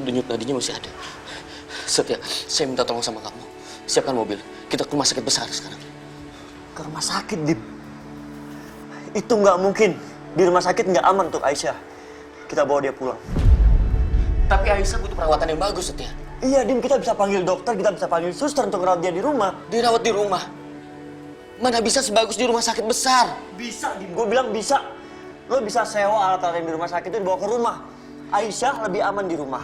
denyut nadinya masih ada. Setia, saya minta tolong sama kamu. Siapkan mobil, kita ke rumah sakit besar sekarang. Ke rumah sakit, Dim? Itu nggak mungkin. Di rumah sakit nggak aman untuk Aisyah. Kita bawa dia pulang. Tapi Aisyah butuh perawatan yang bagus, Setia. Iya, Dim, kita bisa panggil dokter, kita bisa panggil suster untuk rawat dia di rumah. Dirawat di rumah? Mana bisa sebagus di rumah sakit besar? Bisa, Dim. Gue bilang bisa. Lo bisa sewa alat-alat yang di rumah sakit itu dibawa ke rumah. Aisyah lebih aman di rumah.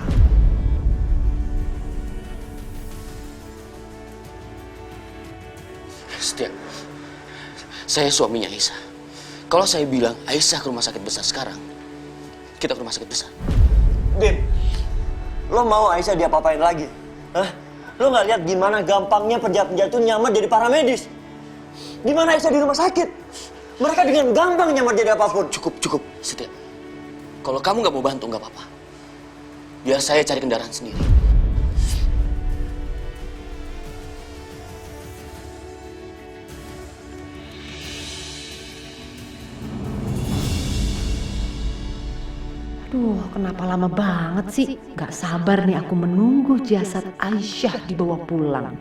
Setia, saya suaminya Aisyah. Kalau saya bilang Aisyah ke rumah sakit besar sekarang, kita ke rumah sakit besar. Dim, lo mau Aisyah diapa-apain lagi? Hah? Lo nggak lihat gimana gampangnya penjahat-penjahat itu nyamar jadi para medis? Gimana Aisyah di rumah sakit? Mereka dengan gampang nyamar jadi apapun. Cukup, Setia. Kalau kamu nggak mau bantu, nggak apa-apa. Biar saya cari kendaraan sendiri. Duh, kenapa lama banget sih? Gak sabar nih aku menunggu jasad Aisyah dibawa pulang.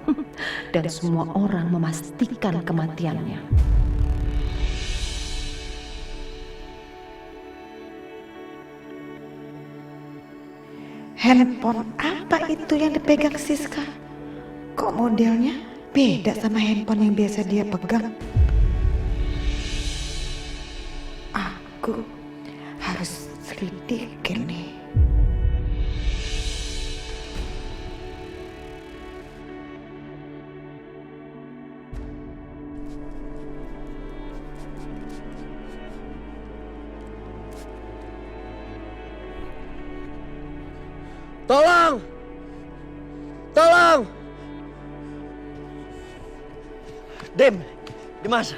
Dan semua orang memastikan kematiannya. Handphone apa itu yang dipegang Siska? Kok modelnya beda sama handphone yang biasa dia pegang? Aku harus selidikin nih. Tolong! Tolong! Dimas.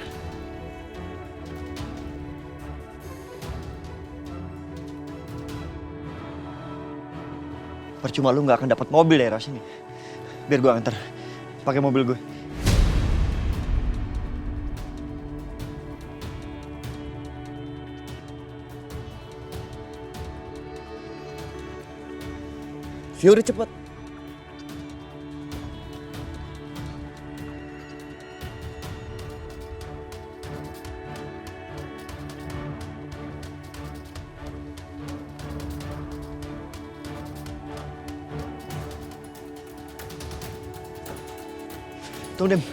Percuma lu nggak akan dapat mobil daerah sini. Biar gue antar. Pakai mobil gue. Fury cepet. Tunggu, Dim.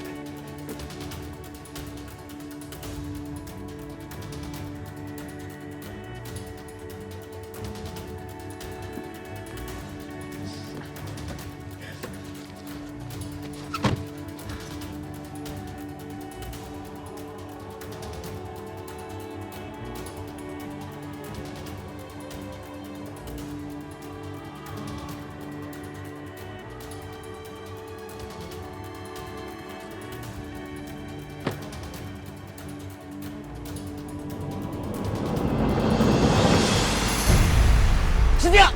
Setia!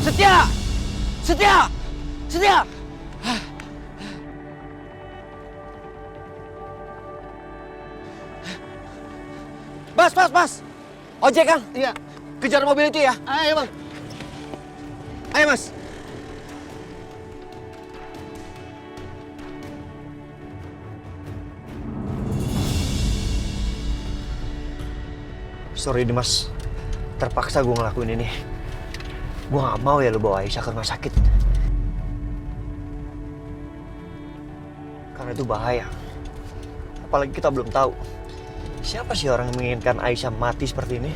Setia! Setia! Setia! Mas! Ojek, Kang? Iya. Kejar mobil itu ya. Ayo, Bang. Ayo, Mas. Sorry Dimas, terpaksa gue ngelakuin ini. Gue gak mau ya lo bawa Aisyah ke rumah sakit. Karena itu bahaya. Apalagi kita belum tahu siapa sih orang yang menginginkan Aisyah mati seperti ini.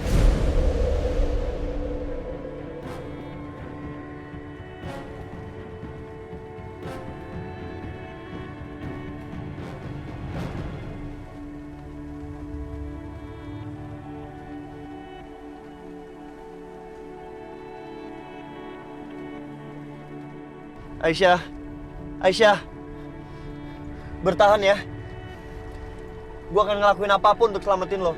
Aisyah, bertahan ya. Gue akan ngelakuin apapun untuk selamatin lo.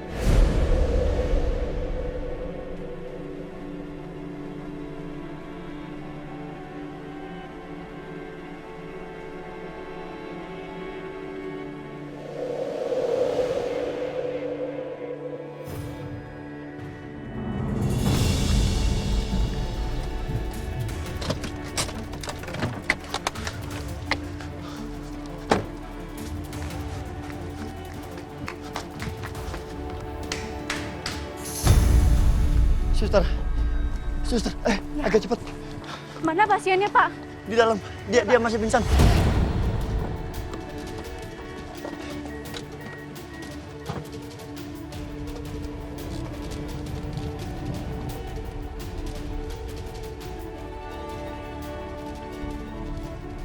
Suster, agak cepat. Mana pasiennya, Pak? Di dalam, dia masih pingsan.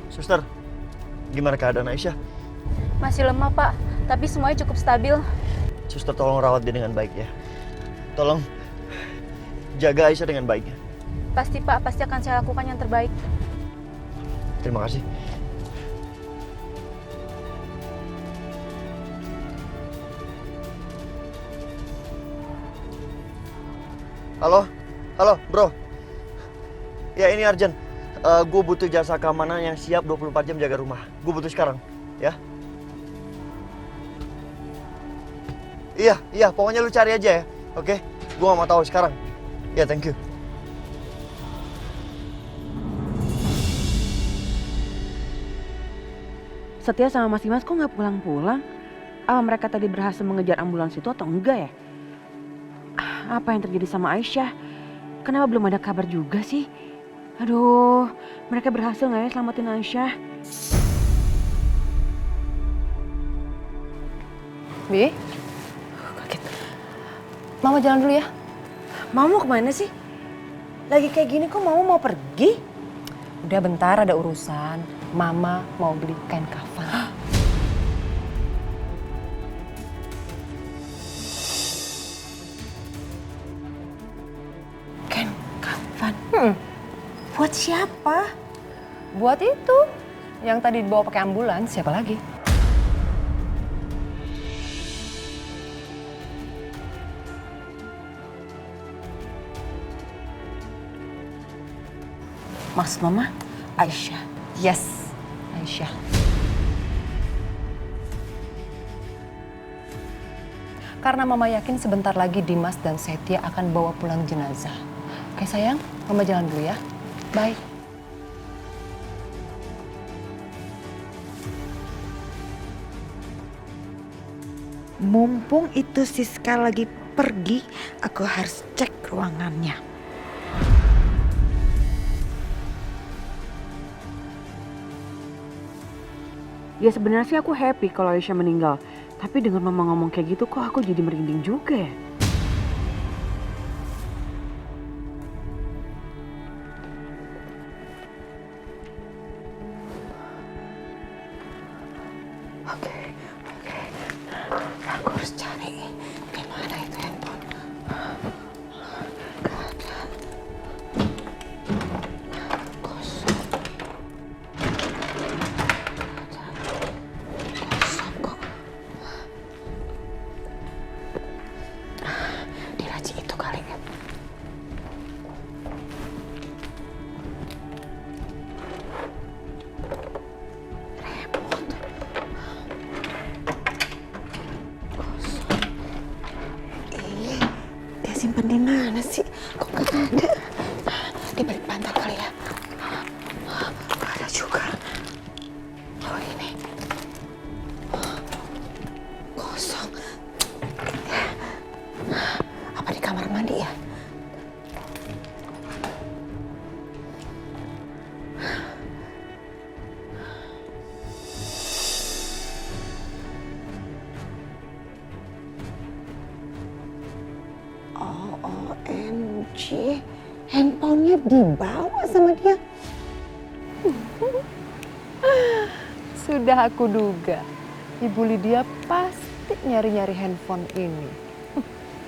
Suster, gimana keadaan Aisyah? Masih lemah, Pak. Tapi semuanya cukup stabil. Suster, tolong rawat dia dengan baik ya. Tolong jaga Aisyah dengan baik ya. Pasti, Pak. Pasti akan saya lakukan yang terbaik. Terima kasih. Halo, bro. Ya, ini Arjen. Gue butuh jasa keamanan yang siap 24 jam jaga rumah. Gue butuh sekarang, ya. Iya, pokoknya lu cari aja ya, oke? Gue gak mau tahu sekarang. Ya, thank you. Setia sama Mas Dimas kok nggak pulang-pulang? Apa mereka tadi berhasil mengejar ambulans itu atau enggak ya? Apa yang terjadi sama Aisyah? Kenapa belum ada kabar juga sih? Aduh, mereka berhasil nggak ya selamatin Aisyah? Bi? Kaget. Mama jalan dulu ya. Mama mau kemana sih? Lagi kayak gini kok Mama mau pergi? Udah bentar, ada urusan. Mama mau beli kain kafan. Kain kafan? Buat siapa? Buat itu. Yang tadi dibawa pakai ambulans, siapa lagi? Maksud Mama? Aisyah. Yes, Aisyah. Karena Mama yakin sebentar lagi Dimas dan Setia akan bawa pulang jenazah. Oke sayang, Mama jalan dulu ya. Bye. Mumpung itu Siska lagi pergi, aku harus cek ruangannya. Ya sebenarnya sih aku happy kalau Aisyah meninggal. Tapi dengan Mama ngomong kayak gitu kok aku jadi merinding juga ya. Oke. Aku harus cari gimana itu handphone. Gak ada. Kosong. Kosong kok. Di laci itu kali ya. Dia simpen di mana sih? Kok gak ada? Di balik bantal kali ya? Gak ada juga. Oh ini. Kosong. Apa di kamar mandi ya? OMG, handphonenya dibawa sama dia. Sudah aku duga, Ibu Lydia pasti nyari-nyari handphone ini.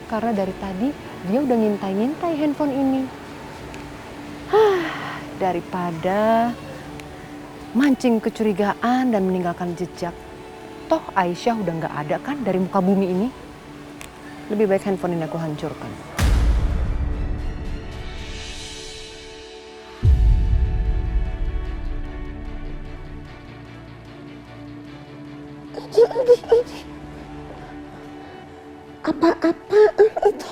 Karena dari tadi dia udah ngintai-ngintai handphone ini. Daripada mancing kecurigaan dan meninggalkan jejak. Toh Aisyah udah nggak ada kan dari muka bumi ini. Lebih baik handphone ini aku hancurkan. Ini. Apa-apaan itu?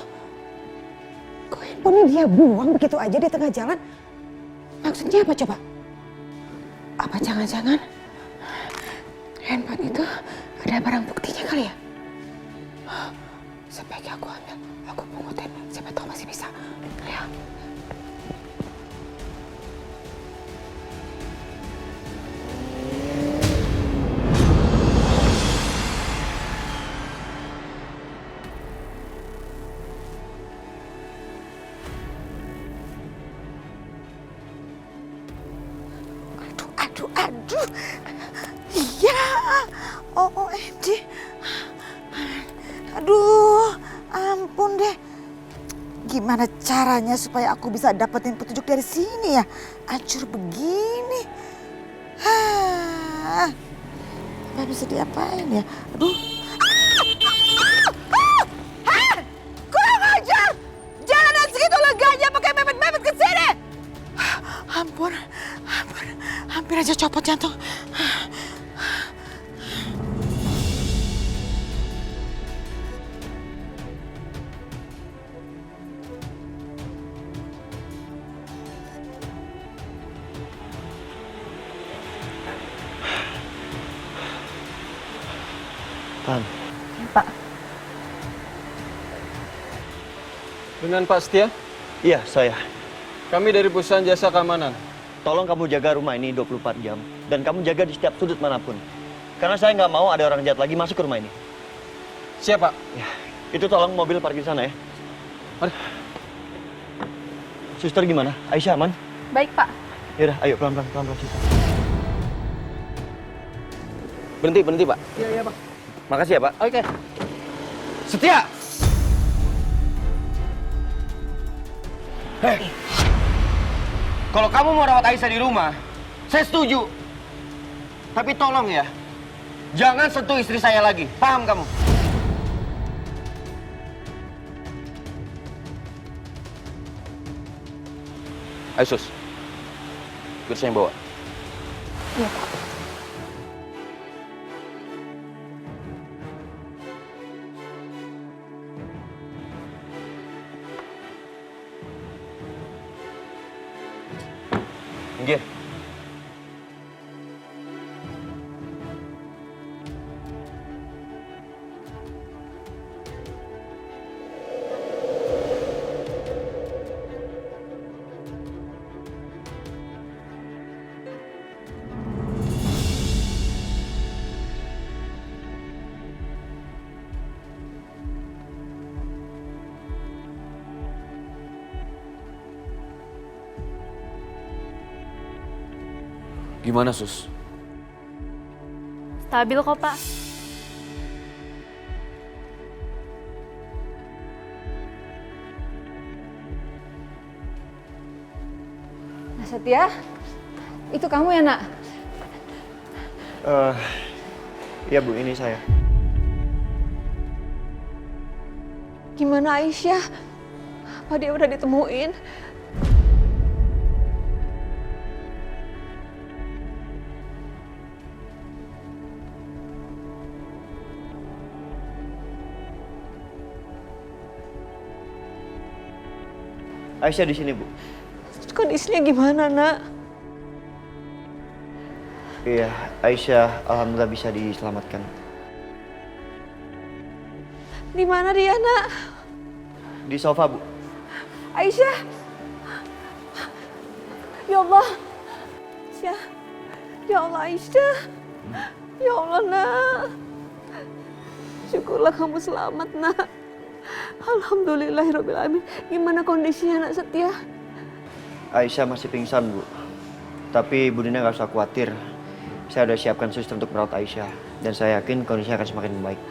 Kok handphonenya dia buang begitu aja di tengah jalan? Maksudnya apa coba? Apa jangan-jangan handphone itu ada barang buktinya kali ya? Sebaiknya aku ambil Aku pungutin, siapa tahu masih bisa. Ya. Aduh. Iya. OMG. Aduh, ampun deh. Gimana caranya supaya aku bisa dapetin petunjuk dari sini ya? Hancur begini. Apa bisa diapain ya? Aduh. Kurang ajar! Jalanan segitu leganya pakai mepet-mepet ke sini. Ampun. Hampir aja copot jantung. Tan, Pak, Dengan Pak Setia, iya saya. kami dari Perusahaan Jasa Keamanan. Tolong kamu jaga rumah ini 24 jam. Dan kamu jaga di setiap sudut manapun. Karena saya nggak mau ada orang jahat lagi masuk ke rumah ini. Siapa? Ya, itu tolong mobil parkir sana ya. Mari. Suster gimana? Aisyah aman? baik Pak. Yaudah, ayo pelan-pelan suster. Berhenti, Pak. Iya, Pak. Makasih ya, Pak. Oke. Setia! Hei! Kalau kamu mau rawat Aisyah di rumah, saya setuju. Tapi tolong ya, jangan sentuh istri saya lagi. Paham kamu? Ayo, Sus. Biar saya yang bawa. Iya Pak. Minggir. Gimana, Sus? Stabil kok Pak. Nah Setia, itu kamu ya nak? Iya Bu, ini saya. Gimana Aisyah? Apa dia udah ditemuin? Aisyah di sini Bu. Kondisinya gimana nak? Iya, Aisyah alhamdulillah bisa diselamatkan. Di mana dia nak? Di sofa Bu. Aisyah. Ya Allah. Aisyah. Ya Allah Aisyah. Ya Allah nak. Syukurlah kamu selamat nak. Alhamdulillahirrahmanirrahim. Gimana kondisinya nak Setia? Aisyah masih pingsan Bu. Tapi Bu Dina nggak usah khawatir. Saya udah siapkan suster untuk merawat Aisyah. Dan saya yakin kondisinya akan semakin membaik.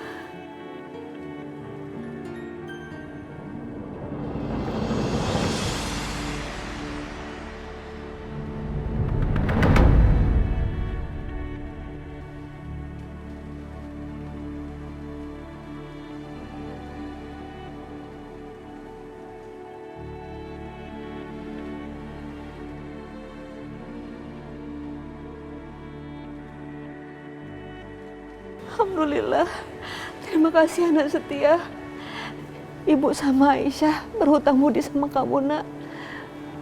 Alhamdulillah. Terima kasih anak Setia. Ibu sama Aisyah berhutang budi sama kamu nak.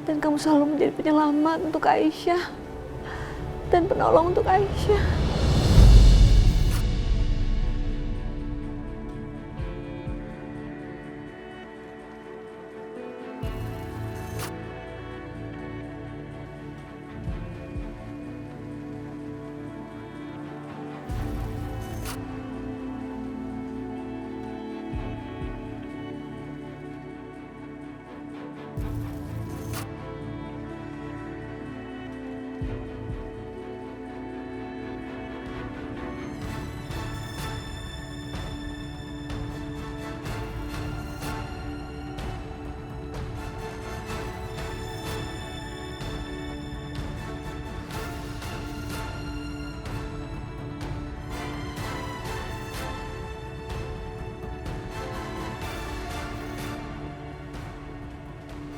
Dan kamu selalu menjadi penyelamat untuk Aisyah. Dan penolong untuk Aisyah.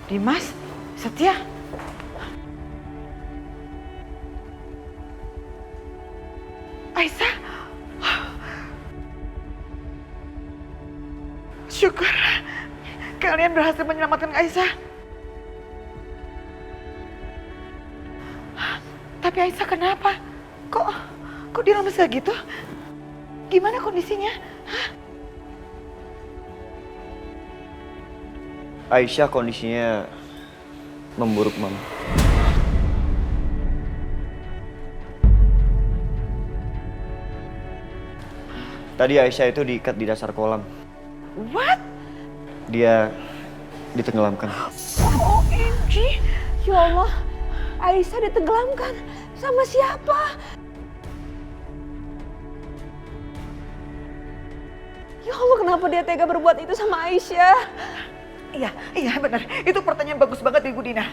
Dimas, Setia. Aisyah. Syukur kalian berhasil menyelamatkan Aisyah. Tapi Aisyah kenapa? Kok dia lemes kayak gitu? Gimana kondisinya? Aisyah kondisinya memburuk, Mama. Tadi Aisyah itu diikat di dasar kolam. What? Dia ditenggelamkan. OMG, ya Allah, Aisyah ditenggelamkan. Sama siapa? Ya Allah, kenapa dia tega berbuat itu sama Aisyah? Iya benar. Itu pertanyaan bagus banget Ibu Dina.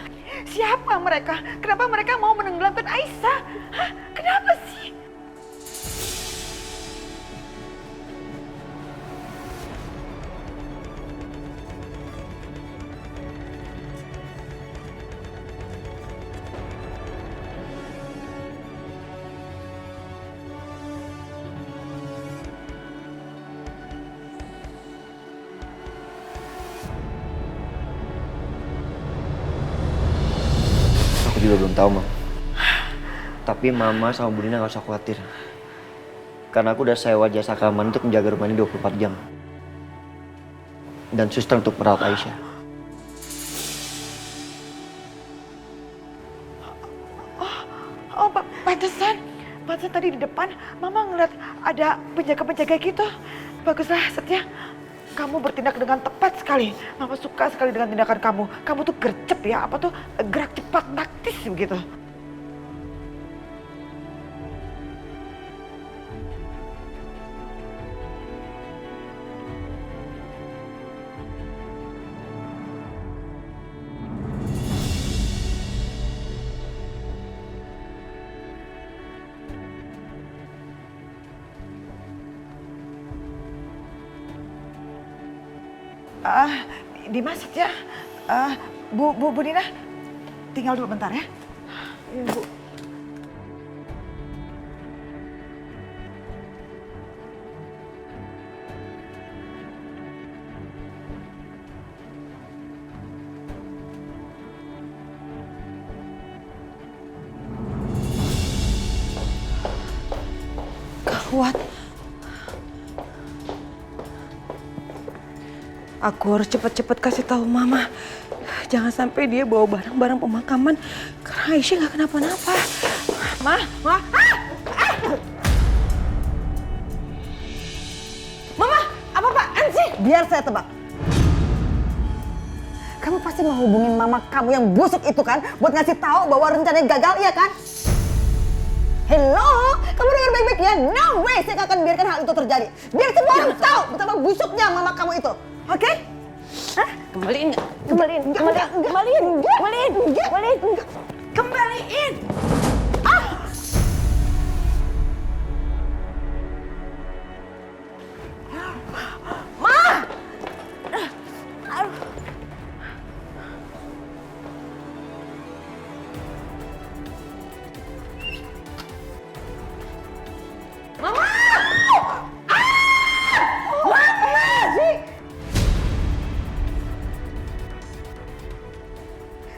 Siapa mereka? Kenapa mereka mau menenggelamkan Aisyah? Hah? Kenapa sih? Aku juga belum tahu, Mam. Tapi Mama sama Bu Dina gak usah khawatir. Karena aku udah sewa jasa keamanan untuk menjaga rumah ini 24 jam. Dan suster untuk merawat Aisyah. Oh, pantesan. Pantesan tadi di depan Mama ngeliat ada penjaga-penjaga gitu. Baguslah, Setia. Kamu bertindak dengan tepat sekali. Mama suka sekali dengan tindakan kamu. Kamu tuh gercep ya, gerak cepat, taktis begitu. Dimas, Setia. Bu Dina, tinggal dulu bentar ya. Iya, Bu. Gawat. Aku harus cepet-cepet kasih tahu Mama. Jangan sampai dia bawa barang-barang pemakaman karena Aisyah nggak kenapa-napa. Ma. Mama, apa-apaan sih? Biar saya tebak. Kamu pasti mau hubungin mama kamu yang busuk itu kan? Buat ngasih tahu bahwa rencananya gagal, iya kan? Hello? Kamu dengar baik-baik ya? No way saya gak akan biarkan hal itu terjadi. Biar semua orang tahu betapa busuknya mama kamu itu. Oke? Hah? Kembaliin nggak? Kembaliin. Kembaliin!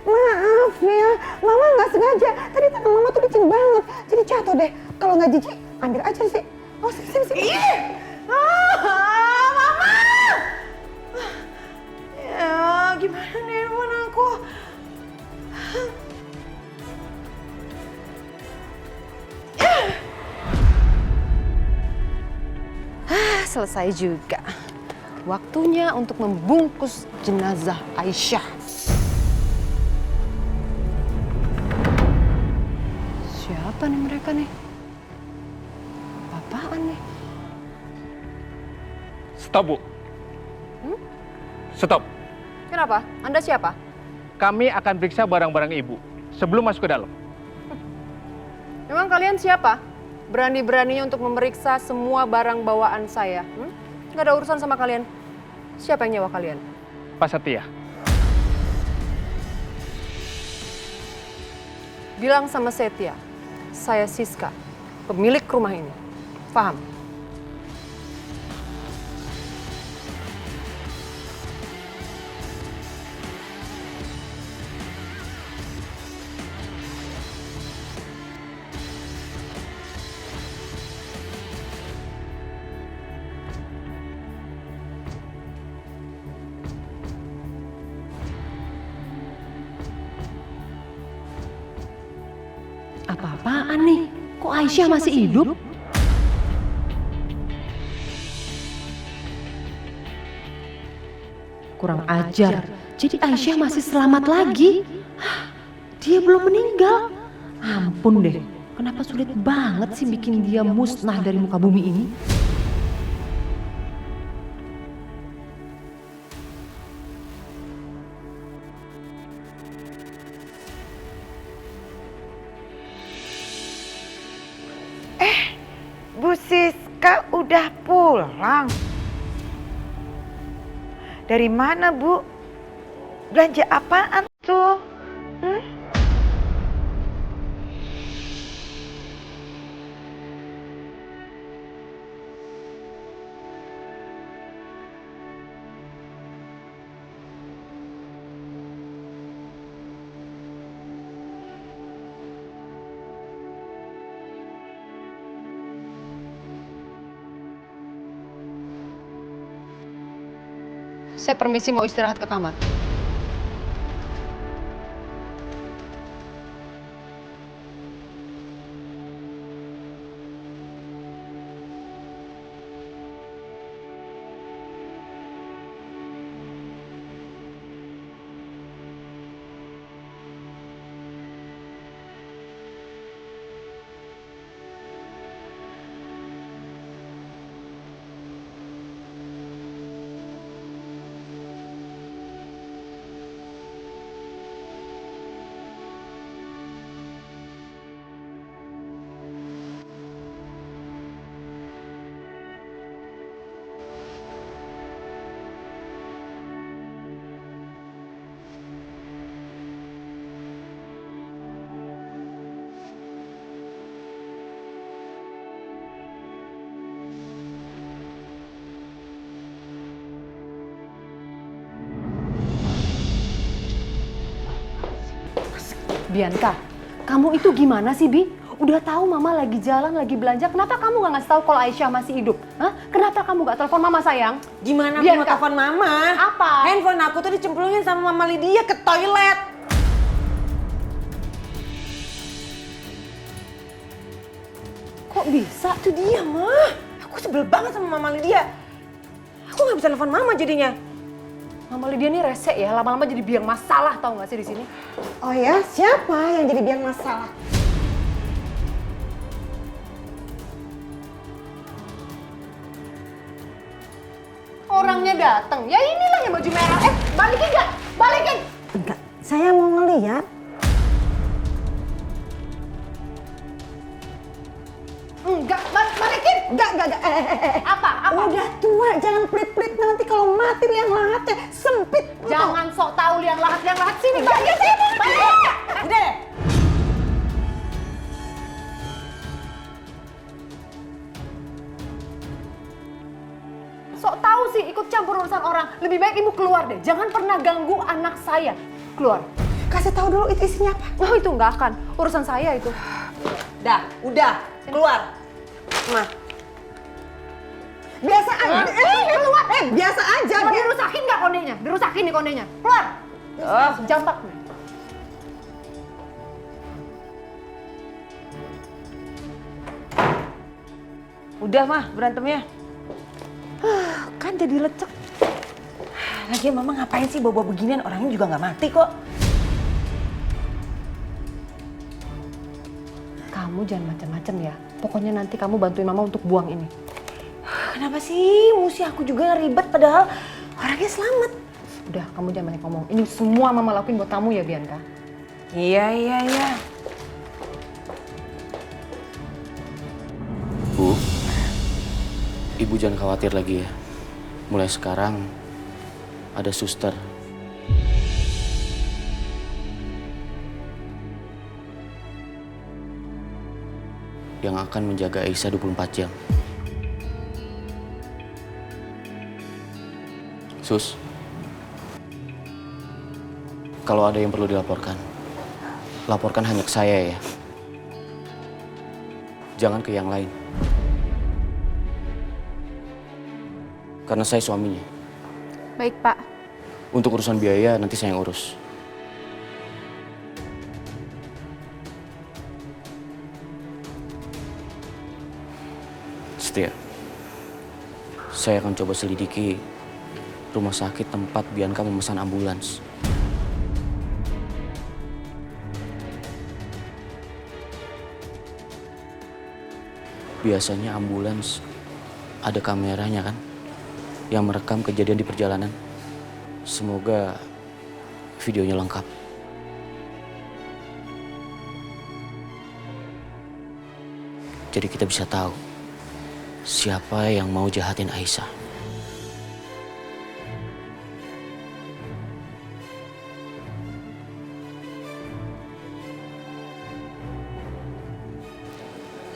Maaf ya, Mama nggak sengaja. Tadi tangan Mama tuh licin banget, jadi jatuh deh. Kalau nggak jijik, ambil aja sih. Oh sini. Mama! Ya, gimana nih handphone aku? Selesai juga. Waktunya untuk membungkus jenazah Aisyah. Siapa nih mereka nih? Apaan nih? Stop, Bu. Stop. Kenapa? Anda siapa? Kami akan periksa barang-barang Ibu sebelum masuk ke dalam. Memang kalian siapa? Berani-beraninya untuk memeriksa semua barang bawaan saya. Gak ada urusan sama kalian. Siapa yang nyawa kalian? Pak Setia. bilang sama Setia, saya Siska, pemilik rumah ini. Paham? Apa-apaan nih? Kok Aisyah masih hidup? Kurang ajar. Jadi Aisyah masih selamat lagi? Hah, dia belum meninggal? Ampun deh, kenapa sulit banget sih bikin dia musnah dari muka bumi ini? Bu Siska udah pulang. Dari mana, Bu? Belanja apaan tuh? Saya permisi mau istirahat ke kamar. Bianca, kamu itu gimana sih, Bi? Udah tahu Mama lagi jalan, lagi belanja, kenapa kamu nggak ngasih tahu kalau Aisyah masih hidup? Hah? Kenapa kamu nggak telepon Mama, sayang? Gimana aku Bianca. mau telepon Mama? Apa? Handphone aku tuh dicemplungin sama Mama Lydia ke toilet. Kok bisa? Itu dia, Mah. Aku sebel banget sama Mama Lydia. Aku nggak bisa telepon Mama jadinya. Mama Lydia ini rese ya, lama-lama jadi biang masalah, tahu nggak sih di sini? Oh ya, siapa yang jadi biang masalah? Orangnya datang, ya inilah yang baju merah. Balikin nggak? Balikin! Enggak, saya mau ngeliat. Enggak, balikin! Enggak. Apa? Udah tua, jangan pelit-pelit nanti kalau mati liang lahatnya sempit. Jangan sok tahu liang lahat sini. Balikin saya mau balikin. Udah deh. Sok tahu sih ikut campur urusan orang. Lebih baik ibu keluar deh. Jangan pernah ganggu anak saya. Keluar. Kasih tahu dulu itu isinya apa. Oh itu nggak akan. Urusan saya itu. Udah, keluar. Ma. Biasa aja. Biasa aja. Mau dirusakin nggak kondenya? Dirusakin nih kondenya. Keluar. Jambak nih. Udah mah berantemnya. Kan jadi lecek. Lagian Mama ngapain sih bawa beginian, orangnya juga nggak mati kok. Kamu jangan macam-macam ya. Pokoknya nanti kamu bantuin Mama untuk buang ini. Kenapa sih? Musti aku juga ribet padahal orangnya selamat. Udah, kamu jangan banyak ngomong. Ini semua Mama lakuin buat kamu ya, Bianca. Iya. Bu, Ibu jangan khawatir lagi ya. Mulai sekarang ada suster. yang akan menjaga Aisyah 24 jam. Sus, kalau ada yang perlu dilaporkan, laporkan hanya ke saya ya. Jangan ke yang lain. Karena saya suaminya. Baik, Pak. Untuk urusan biaya nanti saya yang urus. Setia, saya akan coba selidiki rumah sakit tempat Bianca memesan ambulans. Biasanya ambulans ada kameranya kan, yang merekam kejadian di perjalanan. Semoga videonya lengkap. Jadi kita bisa tahu siapa yang mau jahatin Aisyah.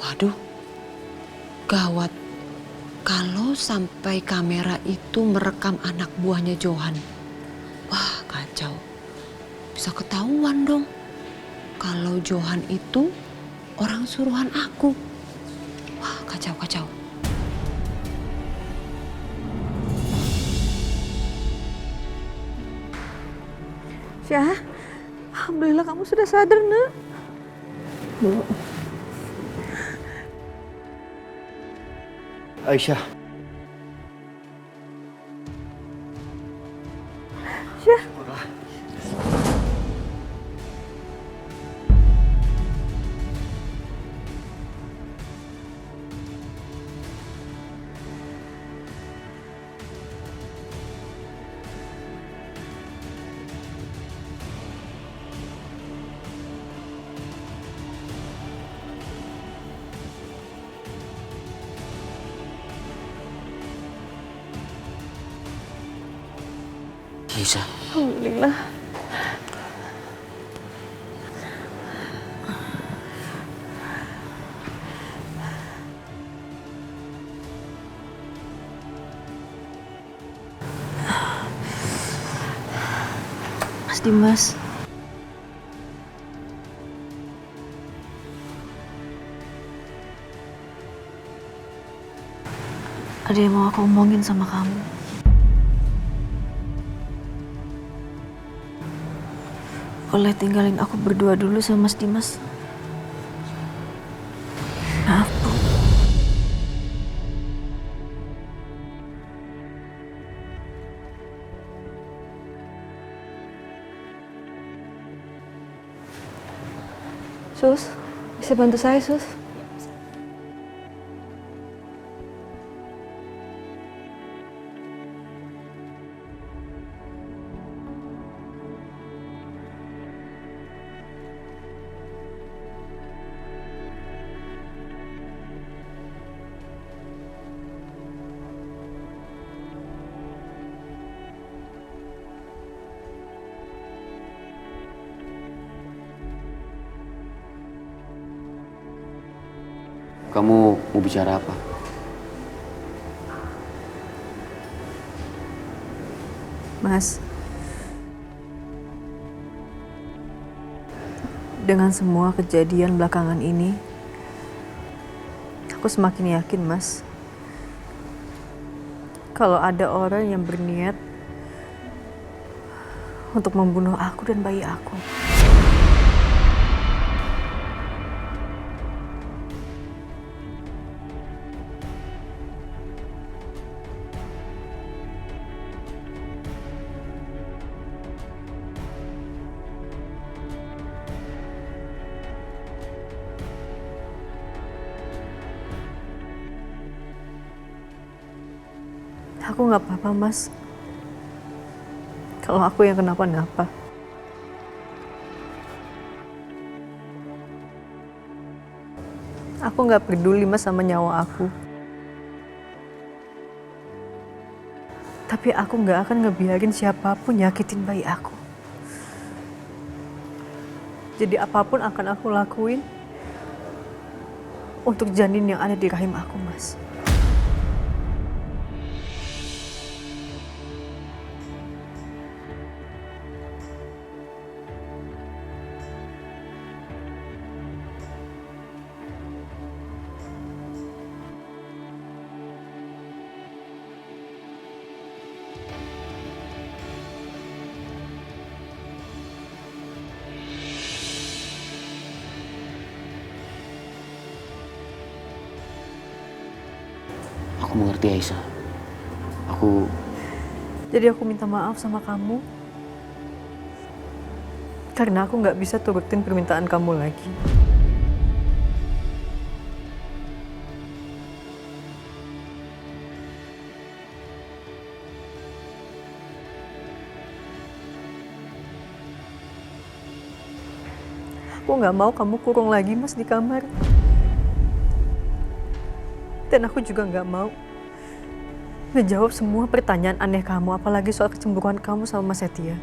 Waduh, gawat. Kalau sampai kamera itu merekam anak buahnya Johan, wah kacau. Bisa ketahuan dong kalau Johan itu orang suruhan aku. Wah kacau. Syah, alhamdulillah kamu sudah sadar, Nak. Bu. Aisyah. Syah. Aisyah. Alhamdulillah. Mas Dimas. Ada yang mau aku omongin sama kamu. Boleh tinggalin aku berdua dulu sama Mas Dimas? Maaf, Bu. Sus, bisa bantu saya, Sus? Kamu mau bicara apa? Mas, dengan semua kejadian belakangan ini, aku semakin yakin, Mas, kalau ada orang yang berniat untuk membunuh aku dan bayi aku. Aku nggak apa-apa, Mas. Kalau aku yang kenapa-napa. Aku nggak peduli, Mas, sama nyawa aku. Tapi aku nggak akan ngebiarin siapapun nyakitin bayi aku. Jadi apapun akan aku lakuin untuk janin yang ada di rahim aku, Mas. Aku mengerti Aisyah. Jadi aku minta maaf sama kamu. Karena aku nggak bisa turutin permintaan kamu lagi. Aku nggak mau kamu kurung lagi, Mas, di kamar. Dan aku juga nggak mau ngejawab semua pertanyaan aneh kamu, apalagi soal kecemburuan kamu sama Mas Setia.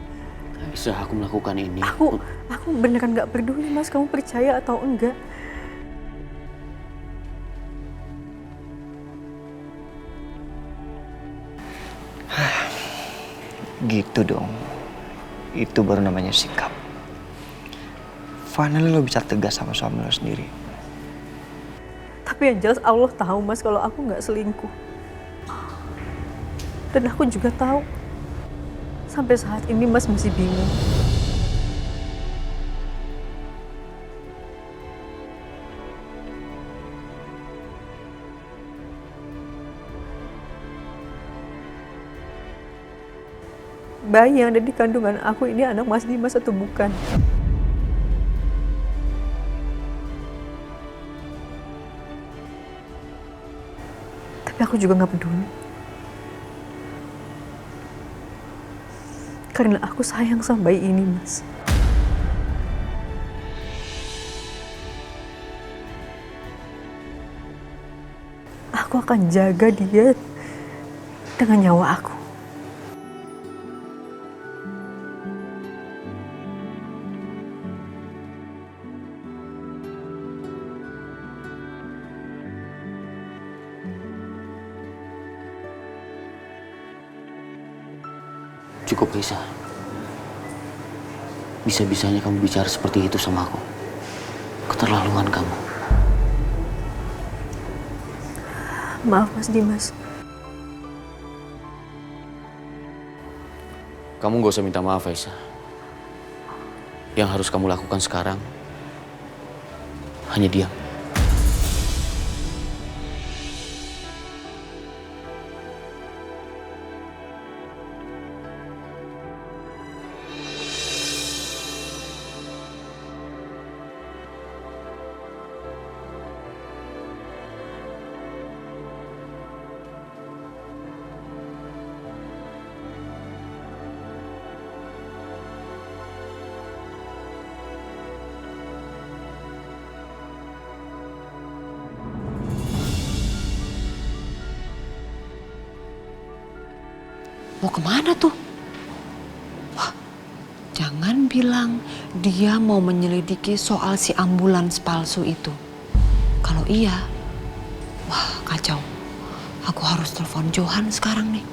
Aisyah, aku melakukan ini. Aku beneran nggak peduli, Mas, kamu percaya atau enggak. Gitu dong. Itu baru namanya sikap. Finally lo bisa tegas sama suami lo sendiri. Tapi yang jelas Allah tahu, Mas, kalau aku nggak selingkuh. Dan aku juga tahu, sampai saat ini Mas masih bingung. Bayi yang ada di kandungan aku ini anak Mas Dimas atau bukan? Tapi aku juga nggak peduli. Karena aku sayang sama bayi ini, Mas. Aku akan jaga dia dengan nyawa aku. Cukup, Aisyah. Bisa-bisanya kamu bicara seperti itu sama aku. Keterlaluan kamu. Maaf, Mas Dimas. Kamu gak usah minta maaf, Aisyah. Yang harus kamu lakukan sekarang hanya diam. Mau kemana tuh? Wah, jangan bilang dia mau menyelidiki soal si ambulans palsu itu. Kalau iya, wah kacau. Aku harus telepon Johan sekarang nih.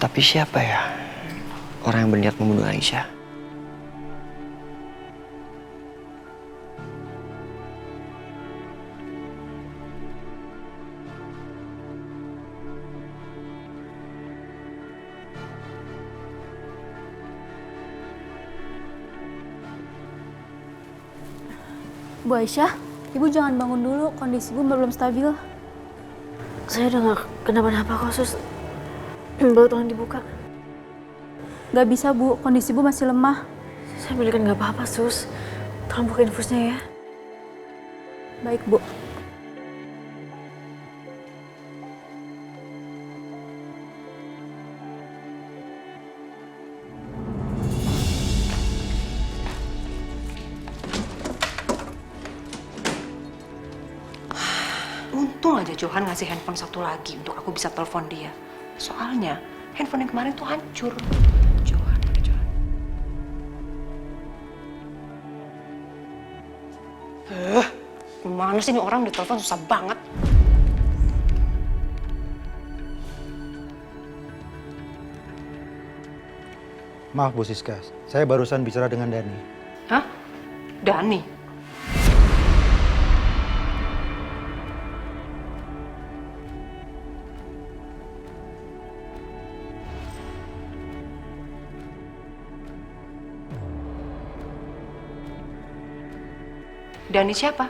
Tapi siapa ya orang yang berniat membunuh Aisyah? Bu Aisyah, Ibu jangan bangun dulu, kondisi Ibu belum stabil. Saya udah nggak kenapa-napa kok, Sus. Baru tolong dibuka. Gak bisa Bu, kondisi Ibu masih lemah. Saya beneran nggak apa-apa, Sus. Tolong buka infusnya ya. Baik Bu. Untung aja Johan ngasih handphone satu lagi untuk aku bisa telepon dia. Soalnya handphone yang kemarin tuh hancur. Gimana sih ini orang ditelepon susah banget. Maaf Bu Siska, saya barusan bicara dengan Dani. Hah? Dani? Dani siapa?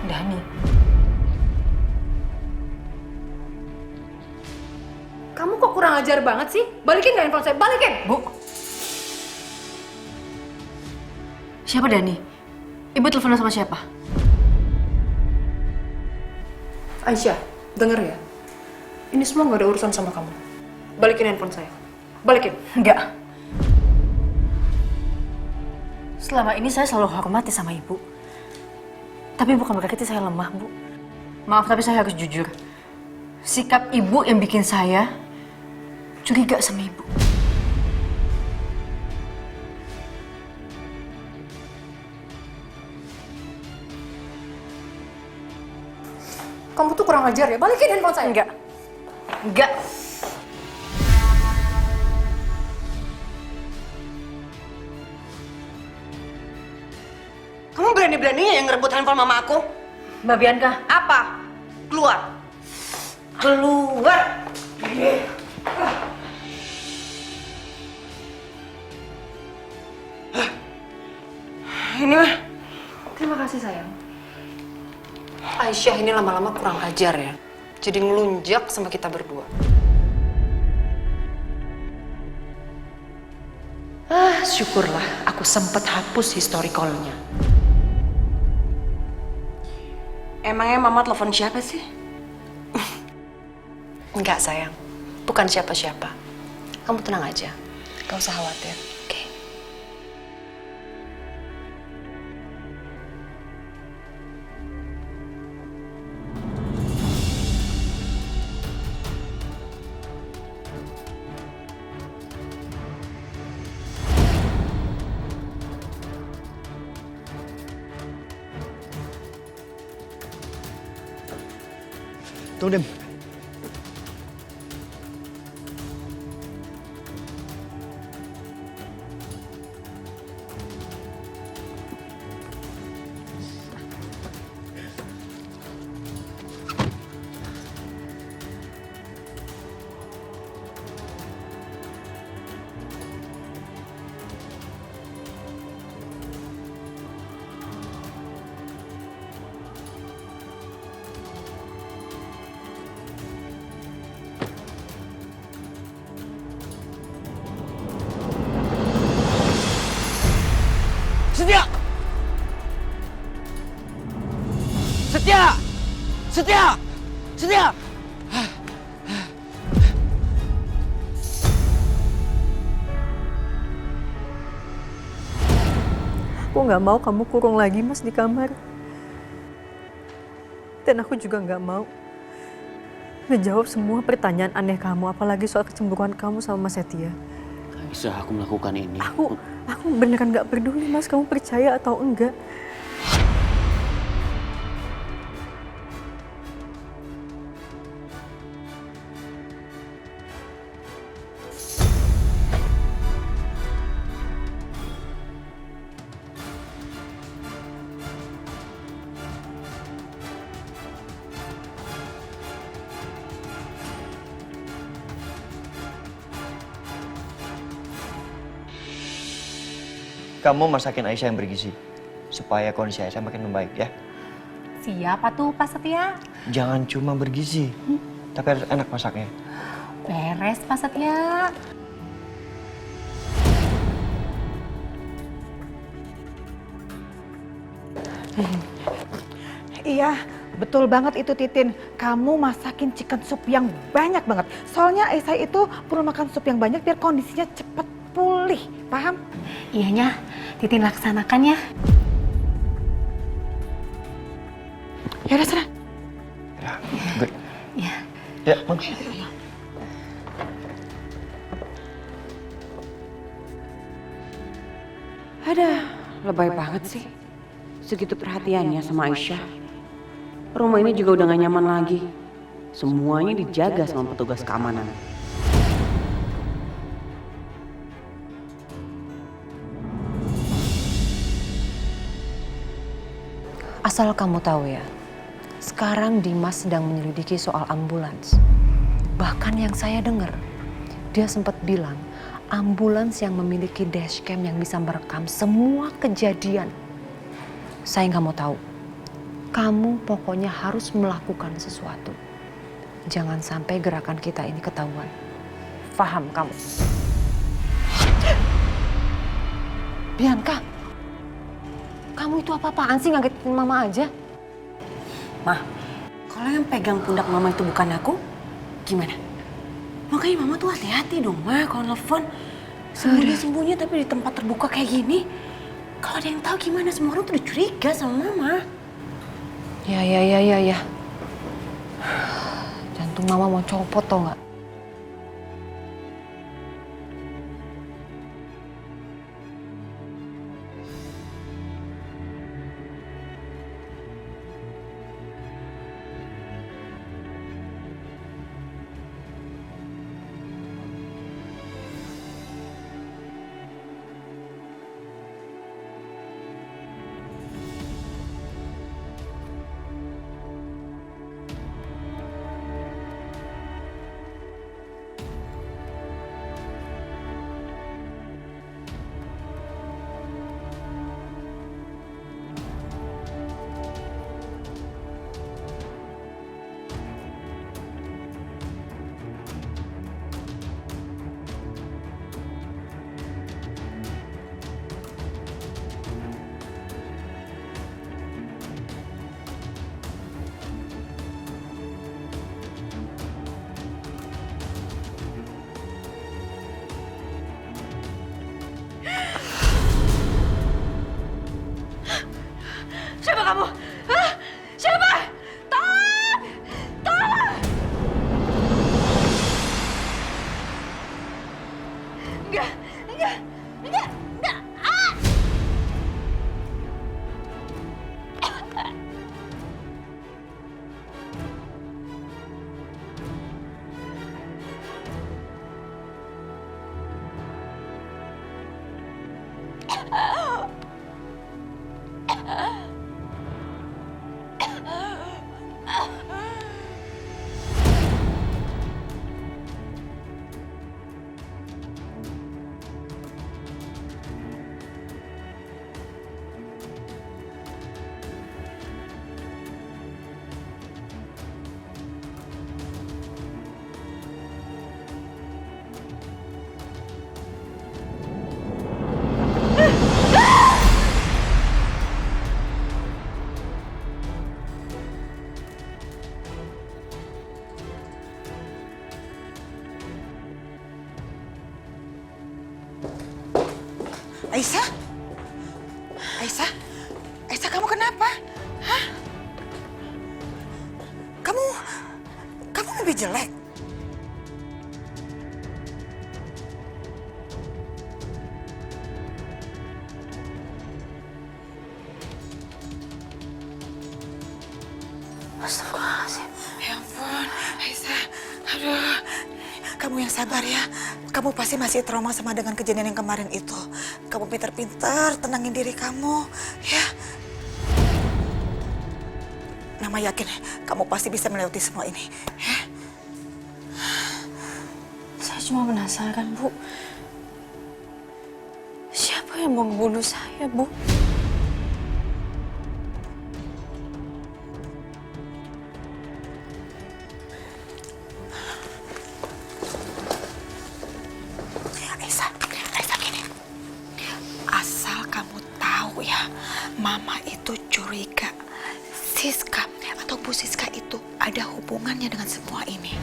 Dani. Kamu kok kurang ajar banget sih? Balikin gak handphone saya? Balikin! Bu. Siapa Dani? Ibu telepon sama siapa? Aisyah, denger ya. Ini semua gak ada urusan sama kamu. Balikin handphone saya. Balikin. Enggak. Selama ini saya selalu hormati sama ibu. Tapi bukan berarti saya lemah, Bu. Maaf, tapi saya harus jujur. Sikap ibu yang bikin saya curiga sama ibu. Kamu tuh kurang ajar ya. Balikin handphone saya. Enggak. Enggak. Kamu berani-beraninya yang ngerebut handphone mama aku? Mbak Bianca, Apa? Keluar. Keluar. Ini mah. Terima kasih sayang. Aisyah ini lama-lama kurang ajar ya. Jadi ngelunjak sama kita berdua. Syukurlah aku sempet hapus historicalnya. Emangnya mama telepon siapa sih? Enggak sayang, bukan siapa-siapa. Kamu tenang aja, gak usah khawatir. Oke. Tunggu, Dim. Setia! Setia! Setia! Setia! Aku nggak mau kamu kurung lagi, Mas, di kamar. Dan aku juga nggak mau ngejawab semua pertanyaan aneh kamu, apalagi soal kecemburuan kamu sama Mas Setia. Bisa aku melakukan ini. Aku beneran nggak peduli, Mas, kamu percaya atau enggak. Kamu masakin Aisyah yang bergizi supaya kondisi Aisyah makin membaik ya. Siapa tuh Pak Setia? Jangan cuma bergizi, tapi harus enak masaknya. Beres Pak Setia. Iya, betul banget itu Titin. Kamu masakin chicken soup yang banyak banget. Soalnya Aisyah itu perlu makan sup yang banyak biar kondisinya cepet pulih. Paham? Iyanya, Titin laksanakan ya. Ya udah sana. Ya. Ya, Bang. Ada, Lebay banget sih. Segitu perhatiannya sama Aisyah. Rumah ini juga udah gak nyaman lagi. Semuanya dijaga sama petugas keamanan. Asal kamu tahu ya, sekarang Dimas sedang menyelidiki soal ambulans. Bahkan yang saya dengar, dia sempat bilang ambulans yang memiliki dashcam yang bisa merekam semua kejadian. Saya nggak mau tahu. Kamu pokoknya harus melakukan sesuatu. Jangan sampai gerakan kita ini ketahuan. Paham kamu? Bianca, kamu itu apa-apaan sih ngagetin mama aja? Mah, kalau yang pegang pundak mama itu bukan aku, gimana? Makanya mama tuh hati-hati dong, Ma, kalau nelfon. Sembunyi-sembunyi tapi di tempat terbuka kayak gini. Kalau ada yang tahu gimana, semua orang tuh udah curiga sama mama. Ya. Jantung mama mau copot tau nggak? Siapa kamu? Hah? Siapa? Tolong! Tolong! Enggak. Ah! Aisyah? Aisyah kamu kenapa? Hah? Kamu lebih jelek? Astagfirullahaladzim. Ya ampun, Aisyah. Aduh. Kamu yang sabar ya. Kamu pasti masih trauma sama dengan kejadian yang kemarin itu. Kamu pintar-pintar tenangin diri kamu, ya. Mama yakin kamu pasti bisa melewati semua ini, ya. Saya cuma penasaran, Bu. Siapa yang mau membunuh saya, Bu? Aisyah gini. Asal kamu tahu ya, Mama itu curiga Siska atau Bu Siska itu ada hubungannya dengan semua ini.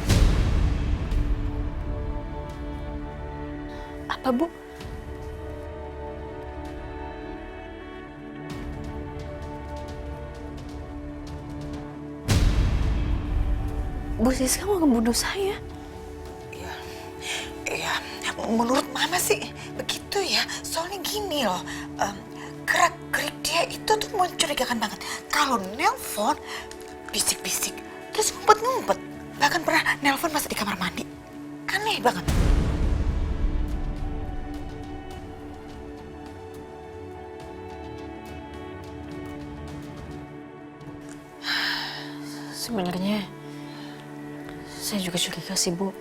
Apa, Bu? Bu Siska mau membunuh saya? Iya, menurut Mama sih begitu ya. Soalnya gini loh, gerak-gerik dia itu tuh mencurigakan banget. Kalau nelpon, bisik-bisik, terus ngumpet-ngumpet. Bahkan pernah nelpon pas di kamar mandi. Aneh banget. Sebenarnya saya juga curiga sih, Bu.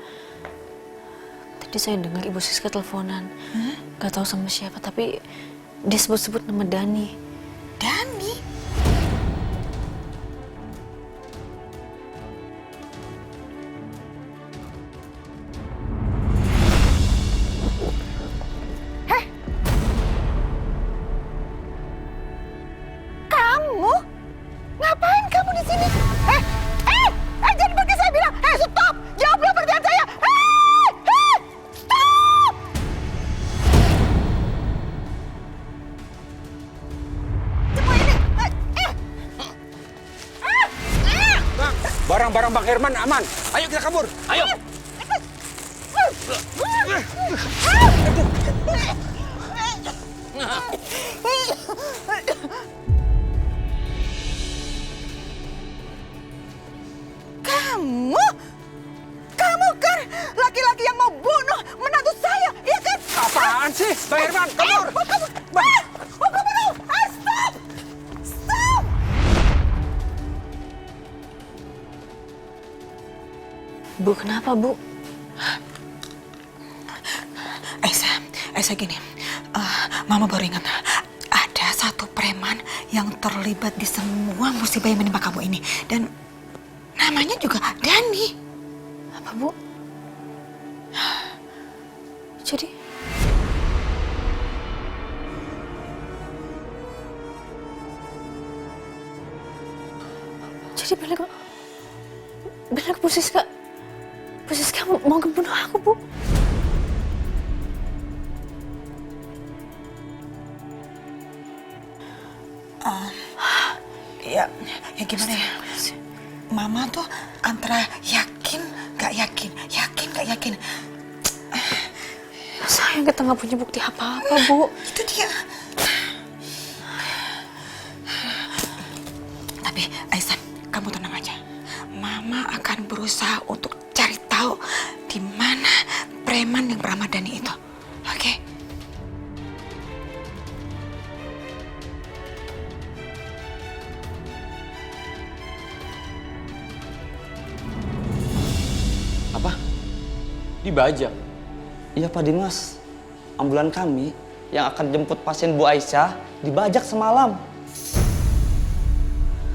Tadi saya dengar Ibu Siska teleponan. Gak tahu sama siapa, tapi dia sebut-sebut nama Dani. Dani? Heh? Kamu? Ngapain kamu di sini? Jangan pergi, saya bilang. Stop! Jawablah pertanyaan saya. Stop! Semua ini. Barang-barang Bang Herman aman. Ayo kita kabur. Ayo. Kamu kan laki-laki yang mau bunuh menantu saya, iya kan? Apaan sih, Bang Herman? Kabur. Kamu stop! Stop! Bu, kenapa, Bu? Aisyah gini, Mama baru ingat ada satu preman yang terlibat di semua musibah yang menimpa kamu ini, dan namanya juga Dani. Apa, Bu? Jadi benar Bu Siska mau ngebunuh aku, Bu? Ya gimana ya? Mama tuh antara yakin gak yakin. Sayang kita nggak punya bukti apa-apa, Bu. Itu dia. Tapi Aisan, kamu tenang aja. Mama akan berusaha untuk cari tahu di mana preman yang bernama Dani itu. Oke? Apa? Dibajak? Iya Pak Dimas, ambulan kami yang akan jemput pasien Bu Aisyah dibajak semalam.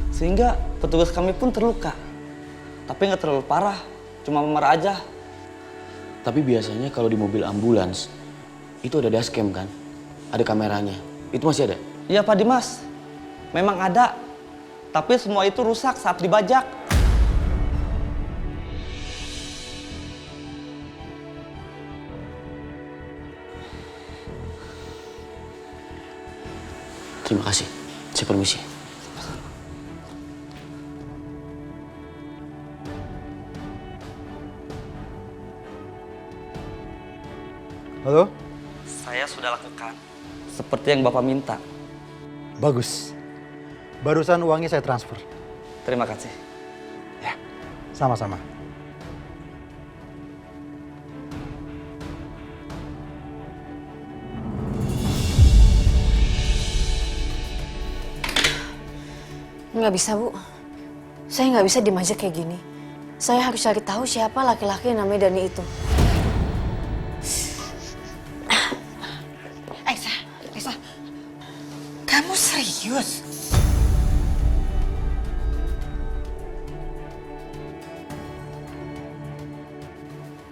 Sehingga petugas kami pun terluka. Tapi nggak terlalu parah, cuma memar aja. Tapi biasanya kalau di mobil ambulans, itu ada dashcam kan? Ada kameranya. Itu masih ada? Iya Pak Dimas, memang ada. Tapi semua itu rusak saat dibajak. Terima kasih. Saya permisi. Halo? Saya sudah lakukan seperti yang Bapak minta. Bagus. Barusan uangnya saya transfer. Terima kasih. Ya, sama-sama. Nggak bisa, Bu. Saya nggak bisa diem aja kayak gini. Saya harus cari tahu siapa laki-laki yang namanya Dani itu. Aisyah, kamu serius?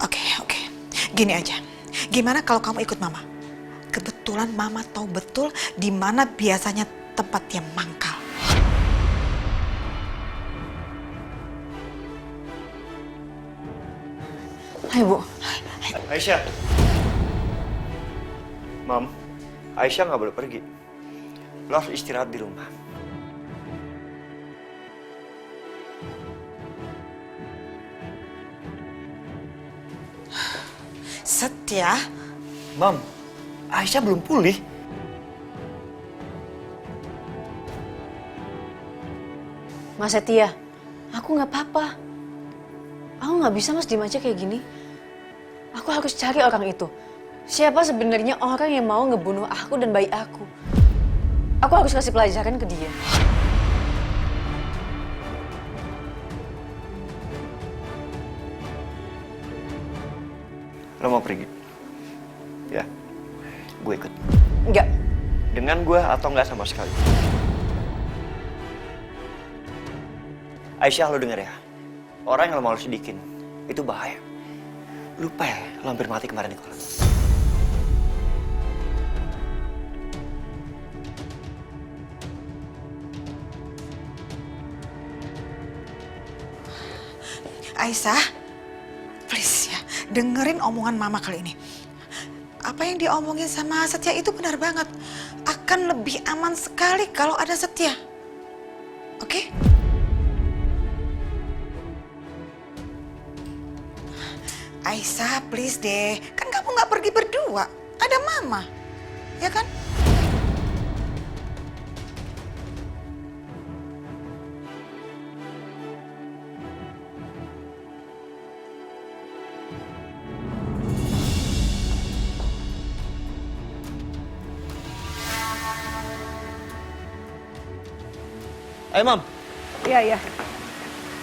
Oke. Gini aja. Gimana kalau kamu ikut Mama? Kebetulan Mama tahu betul di mana biasanya tempat dia mangkal. Hai, Bu. Aisyah. Mam, Aisyah nggak boleh pergi. Lo harus istirahat di rumah. Setia? Mam, Aisyah belum pulih. Mas Setia, aku nggak apa-apa. Aku nggak bisa Mas diem aja kayak gini. Aku harus cari orang itu. Siapa sebenarnya orang yang mau ngebunuh aku dan bayi aku? Aku harus kasih pelajaran ke dia. Lo mau pergi? Ya, gue ikut. Enggak. Dengan gue atau enggak sama sekali? Aisyah, lo denger ya. Orang yang lo mau lo sedikin, itu bahaya. Lupa ya, lo hampir mati kemarin di kolam. Aisyah, please ya, dengerin omongan mama kali ini. Apa yang diomongin sama Setia itu benar banget. Akan lebih aman sekali kalau ada Setia. Oke? Aisyah, please deh. Kan kamu nggak pergi berdua. Ada mama. Ya kan? Ayo, Mam. Iya, iya.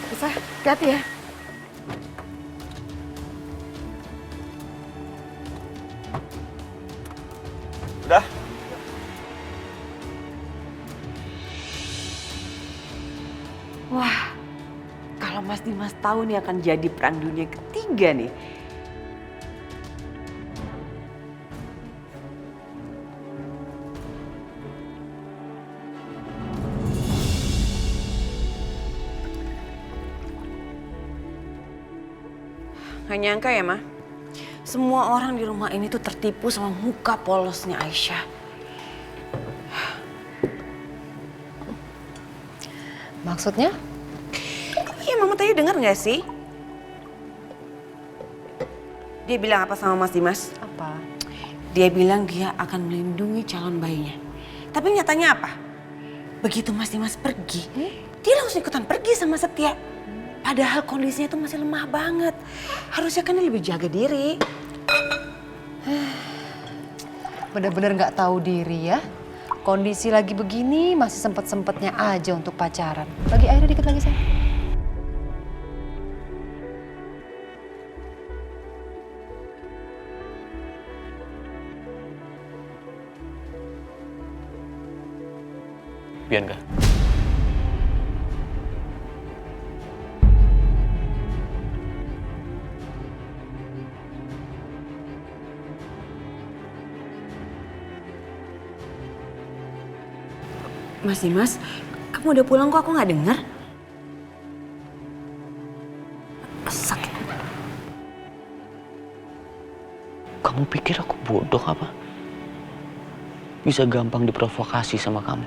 Bisa, hati-hati ya. Udah? Wah, kalau Mas Dimas tahu nih akan jadi perang dunia ketiga nih. Gak nyangka ya, Ma. Semua orang di rumah ini tuh tertipu sama muka polosnya Aisyah. Maksudnya? Iya, Mama tadi dengar gak sih? Dia bilang apa sama Mas Dimas? Apa? Dia bilang dia akan melindungi calon bayinya. Tapi nyatanya apa? Begitu Mas Dimas pergi, dia langsung ikutan pergi sama Setia. Padahal kondisinya tuh masih lemah banget. Harusnya kan dia lebih jaga diri. Bener-bener nggak tahu diri ya. Kondisi lagi begini masih sempet-sempetnya aja untuk pacaran. Bagi airnya dikit lagi, sayang. Bianca. Mas Dimas, kamu udah pulang kok aku nggak dengar? Sakit. Kamu pikir aku bodoh apa? Bisa gampang diprovokasi sama kamu.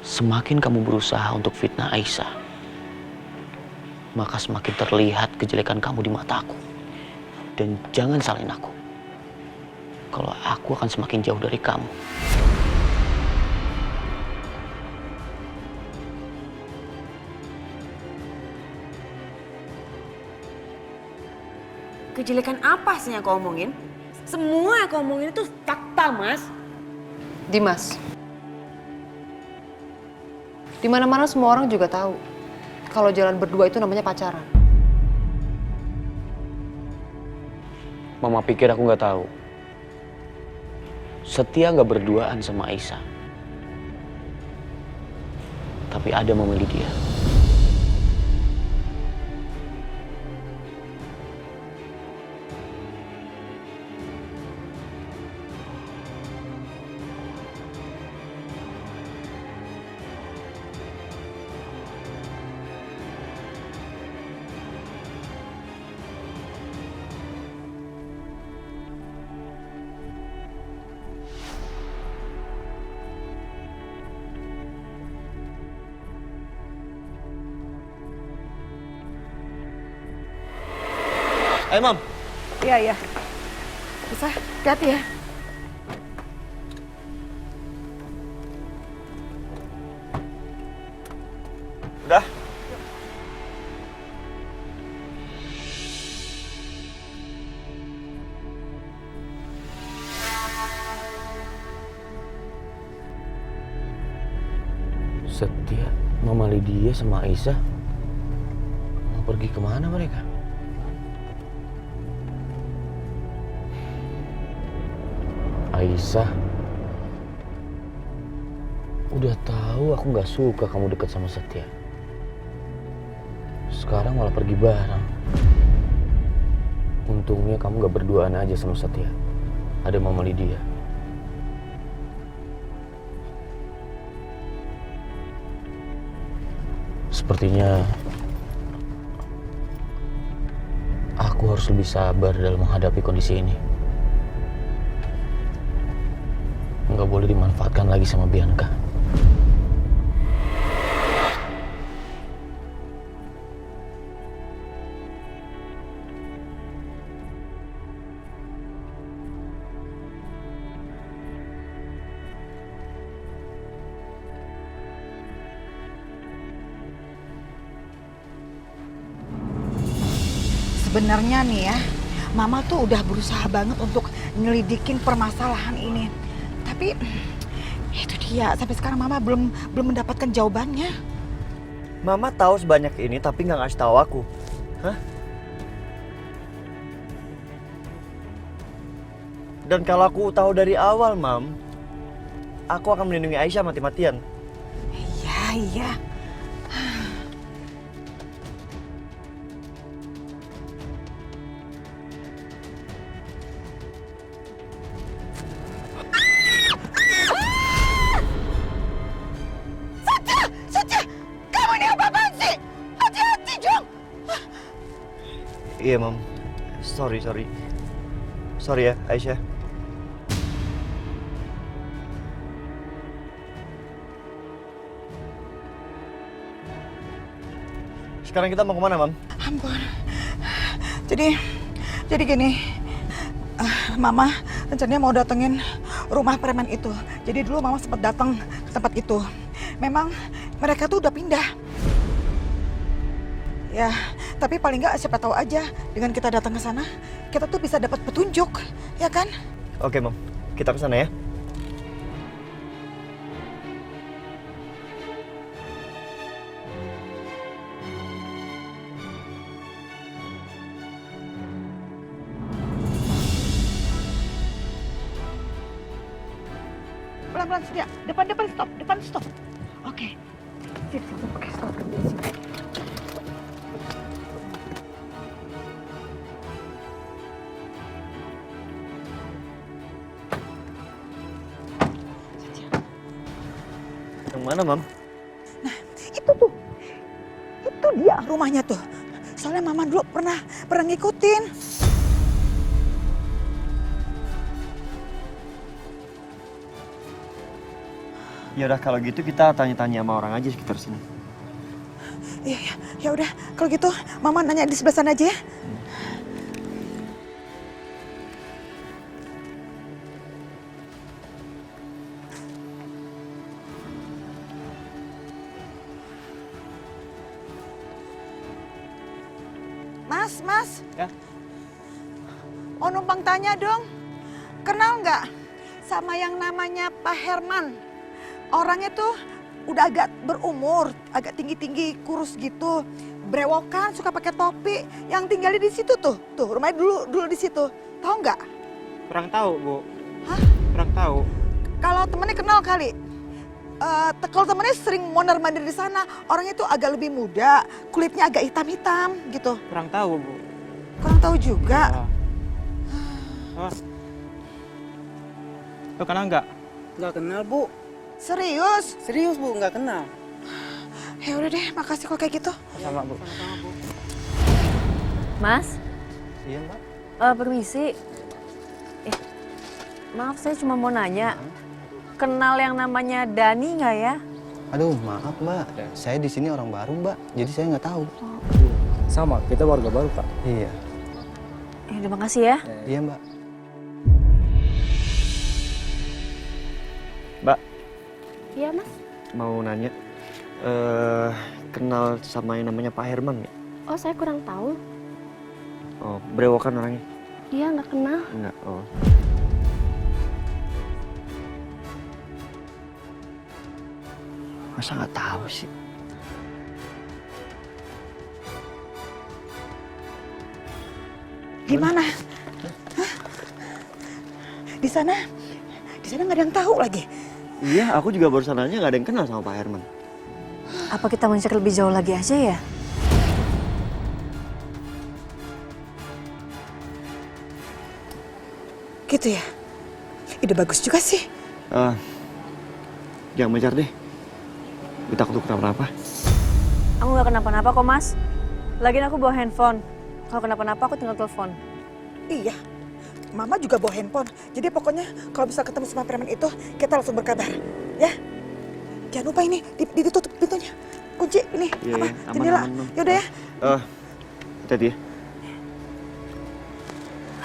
Semakin kamu berusaha untuk fitnah Aisyah, maka semakin terlihat kejelekan kamu di mataku. Dan jangan salahin aku. Kalau aku akan semakin jauh dari kamu. Kejelekan apa sih yang kau omongin? Semua yang kau omongin itu fakta, Mas. Dimas, di mana-mana semua orang juga tahu kalau jalan berdua itu namanya pacaran. Mama pikir aku nggak tahu. Setia nggak berduaan sama Aisyah. Tapi ada memilih dia. Ayo, Mam. Iya, iya. Bisa, hati-hati ya. Udah. Setia, Mama Lydia sama Aisyah mau pergi kemana mereka? Aisyah, udah tahu aku nggak suka kamu deket sama Setia. Sekarang malah pergi bareng. Untungnya kamu nggak berduaan aja sama Setia. Ada Mama Lydia. Sepertinya aku harus lebih sabar dalam menghadapi kondisi ini. Nggak boleh dimanfaatkan lagi sama Bianca. Sebenarnya nih ya, Mama tuh udah berusaha banget untuk nyelidikin permasalahan ini. Tapi itu dia, sampai sekarang Mama belum mendapatkan jawabannya. Mama tahu sebanyak ini tapi nggak ngasih tahu aku. Hah? Dan kalau aku tahu dari awal, Mam, aku akan melindungi Aisyah mati-matian. Iya. Iya, Mam. Sorry ya, Aisyah. Sekarang kita mau kemana, Mam? Ampun. Jadi gini, Mama rencananya mau datengin rumah preman itu. Jadi dulu Mama sempat datang ke tempat itu. Memang mereka tuh udah pindah. Ya, tapi paling nggak siapa tahu aja dengan kita datang ke sana, kita tuh bisa dapat petunjuk, ya kan? Oke, Mam. Kita ke sana ya. Pelan-pelan Setia, depan stop. Oke. Oke, stop. Yang mana, Mam? Nah, itu tuh. Itu dia rumahnya tuh. Soalnya Mama dulu pernah ngikutin. Ya udah kalau gitu kita tanya-tanya sama orang aja sekitar sini. Iya, ya udah. Kalau gitu Mama nanya di sebelah sana aja ya. Mas. Ya. Mau numpang tanya dong. Kenal nggak sama yang namanya Pak Herman? Orangnya tuh udah agak berumur, agak tinggi-tinggi, kurus gitu. Brewokan, suka pakai topi. Yang tinggalnya di situ tuh. Tuh, rumahnya dulu di situ. Tahu nggak? Kurang tahu, Bu. Hah? Kurang tahu. Kalau temennya kenal kali. Kalau temennya sering mondar-mandir di sana, orangnya tuh agak lebih muda, kulitnya agak hitam-hitam gitu. Kurang tahu, Bu. Kurang tahu juga. Oh. Lo kenal nggak? Nggak kenal, Bu. Serius? Serius, Bu, nggak kenal. Ya udah deh, makasih kalau kayak gitu. Sama, Bu. Mas? Iya, Mbak. Permisi. Maaf, saya cuma mau nanya. Kenal yang namanya Dani nggak ya? Aduh, maaf, Mbak. Saya di sini orang baru, Mbak. Jadi saya nggak tahu. Sama, kita warga baru, Pak. Iya. Terima kasih ya. Iya, Mbak. Mbak, Iya, Mas. mau nanya. kenal sama yang namanya Pak Herman nggak? Oh, saya kurang tahu. Oh, berewokan orangnya? Iya, nggak kenal. Enggak, oh. Masa nggak tahu sih? Gimana? Hah? Di sana nggak ada yang tahu lagi. Iya, aku juga barusan nanya nggak ada yang kenal sama Pak Herman. Apa kita mencari lebih jauh lagi aja ya? Gitu ya? Ide bagus juga sih. Jangan mencar deh. Gue takut kenapa-napa. Aku nggak kenapa-napa kok, Mas. Lagian aku bawa handphone. Kalau kenapa-napa aku tinggal telepon. Iya. Mama juga bawa handphone. Jadi pokoknya kalau bisa ketemu sama preman itu, kita langsung berkabar. Ya? Jangan lupa ini, ditutup pintunya. Kunci ini, Iya, apa? aman, Jendela. aman, aman. Yaudah ya. Hati-hati ya.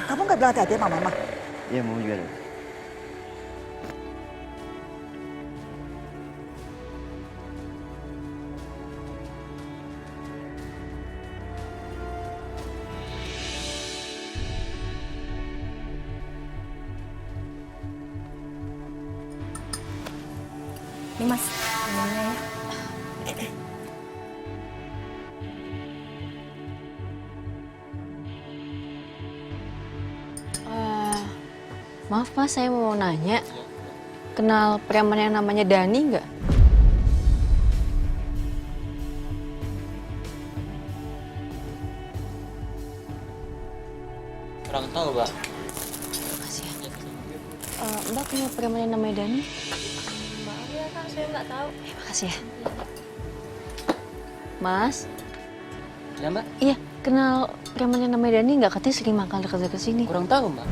Kamu nggak bilang hati-hati sama Mama? Iya, mau juga deh. Nih Mas, minumnya ya. Maaf Mas, saya mau nanya. Kenal preman yang namanya Dani nggak? Kurang tahu, Mbak. Makasih ya. Mbak kenal preman yang namanya Dani? Maaf ya Kak, saya nggak tahu. Makasih ya. Mas? Ya, Mbak? Iya, kenal preman yang namanya Dani nggak? Katanya sering mangkal dekat-dekat sini. Kurang tahu, Mbak.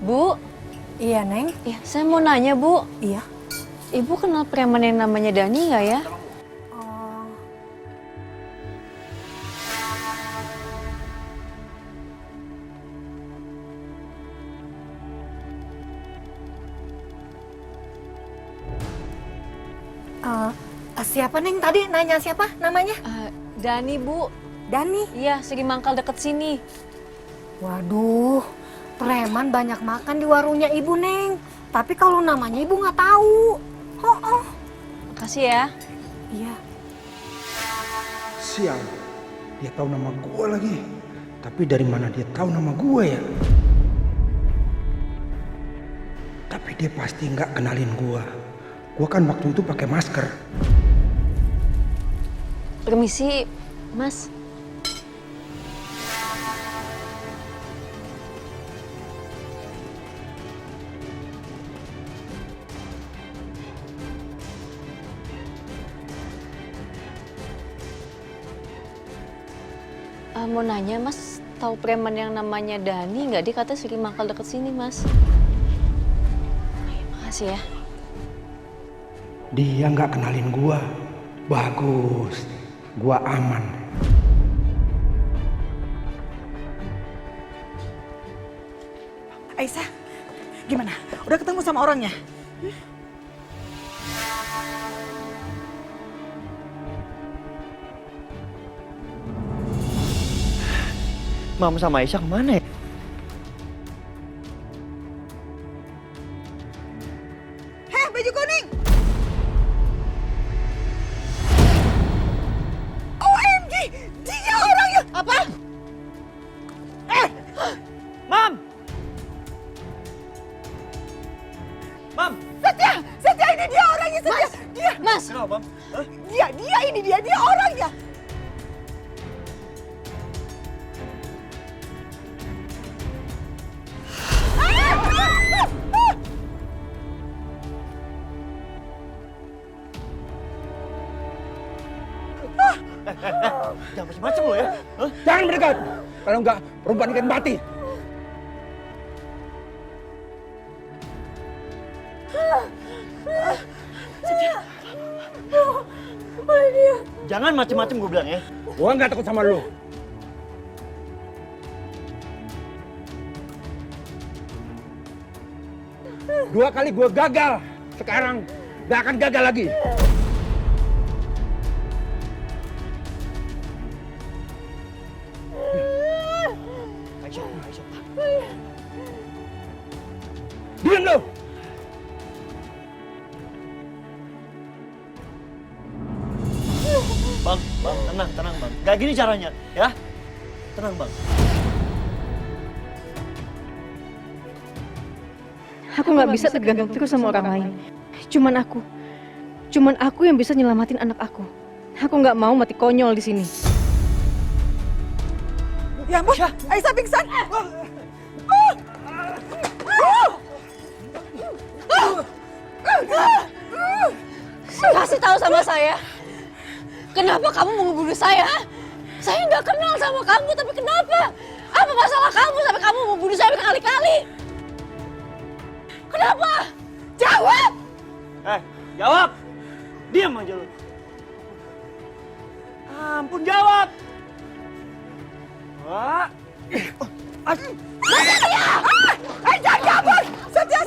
Bu? Iya, Neng. Iya, saya mau nanya, Bu. Iya. Ibu kenal preman yang namanya Dani nggak ya? Oh. Siapa Neng tadi nanya siapa namanya? Dani, Bu. Dani? Iya, sering mangkal deket sini. Waduh, preman banyak makan di warungnya Ibu, Neng. Tapi kalau namanya Ibu nggak tahu. Oh. Makasih ya. Iya. Sial, dia tahu nama gue lagi. Tapi dari mana dia tahu nama gue ya? Tapi dia pasti nggak kenalin gue. Gue kan waktu itu pakai masker. Permisi, Mas. Mau nanya, Mas, tahu preman yang namanya Dani nggak? Dia katanya sering mangkal deket sini, Mas. Makasih ya. Dia nggak kenalin gue. Bagus, gue aman. Aisyah, gimana? Udah ketemu sama orangnya? Mama sama Aisyah kemana ya? Heh, baju kuning! OMG! Dia orangnya! Apa? Mam! Mam! Setia ini dia orangnya, Setia! Dia! Mas! Kenapa, Mam? Dia orangnya! Jangan macam-macam lo ya. Jangan mendekat. Kalau nggak, perempuan ikan mati. Jangan macam-macam gue bilang ya. Gue nggak takut sama lo. 2 kali gue gagal. Sekarang gak akan gagal lagi. Diam lo! Bang, tenang bang. Gak gini caranya, ya? Tenang bang. Aku nggak bisa tergantung terus sama orang lain. Cuman aku yang bisa nyelamatin anak aku. Aku nggak mau mati konyol di sini. Ya ampun, Aisyah pingsan. Kasih tahu sama saya. Kenapa kamu mau ngebunuh saya? Saya nggak kenal sama kamu, tapi kenapa? Apa masalah kamu sampai kamu mau bunuh saya berkali-kali? Kenapa? Jawab! Jawab! Diam aja lu. Ampun, jawab! Wah. Setia! Aisyah, ya ampun! Setia!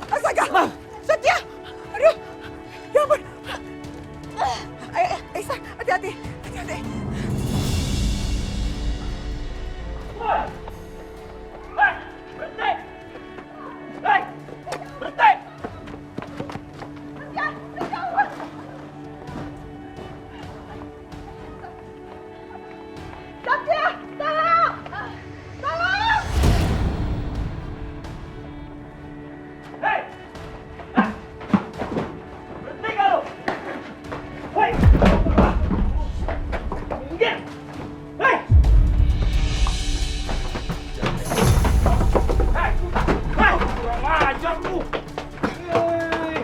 Astaga! Setia! Aduh! Ya ampun! Aisyah, hati-hati! Berhenti! Hei! Berhenti! Setia! Tolong! Tolong! Hei! Berhenti kau! Hei! Minggir! Hei! Kurang ajar lu!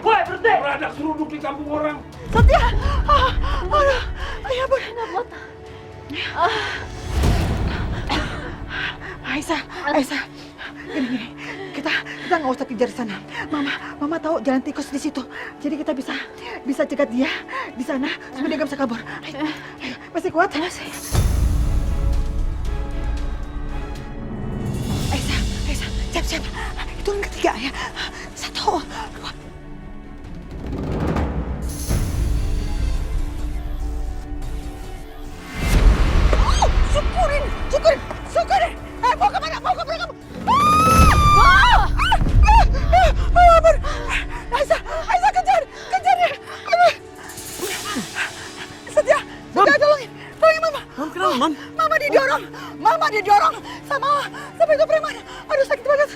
Hei, berhenti! Beradak seruduk di kampung orang. Setia! Aduh! Ya ampun! Aisyah, gini, kita nggak usah kejar di sana. Mama tahu jalan tikus di situ. Jadi kita bisa cegat dia di sana supaya dia nggak bisa kabur. Ayo, masih kuat? Masih. Aisyah, siap. Hitungan ketiga ya. 1, 2. Syukurin! Mau kemana kamu? Aisyah, kejar dia! Setia, tolongin Mama! Kenapa, Mam? Mama didorong sama itu preman. Aduh, sakit banget.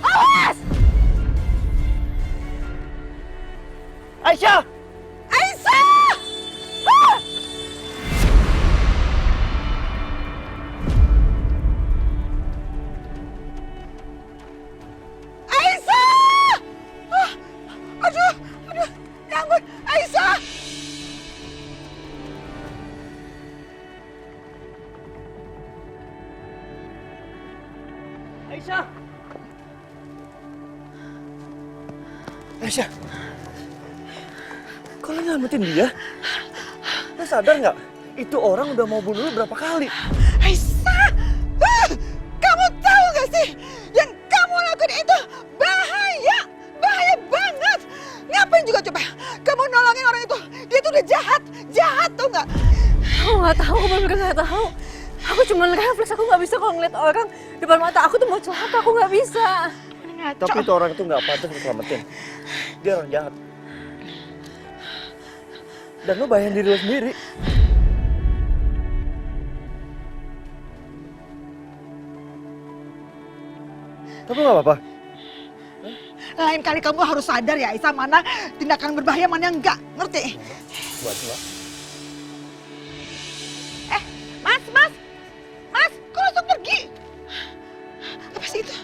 Awas! Aisyah! Aduh, ya ampun, Aisyah! Aisyah! Kok lo nyelamatin dia? Lo sadar nggak? Itu orang udah mau bunuh lo berapa kali? Aisyah! Kamu tahu gak sih? Yang kamu lakukan itu bahaya banget. Ngapain juga coba kamu nolongin orang itu? Dia tuh udah jahat tuh nggak? Aku nggak tahu, aku bener nggak tahu. Aku cuma refleks, aku nggak bisa kalau ngeliat orang depan mata aku tuh mau celaka, aku nggak bisa. Tapi itu orang itu nggak patut diselamatin. Dia orang jahat. Dan lo bayarin diri lo sendiri. Tapi nggak apa-apa. Lain kali kamu harus sadar ya, Aisyah, mana tindakan berbahaya, mana yang enggak. Ngerti? Buat lo. Mas, kok langsung pergi? Apa sih itu?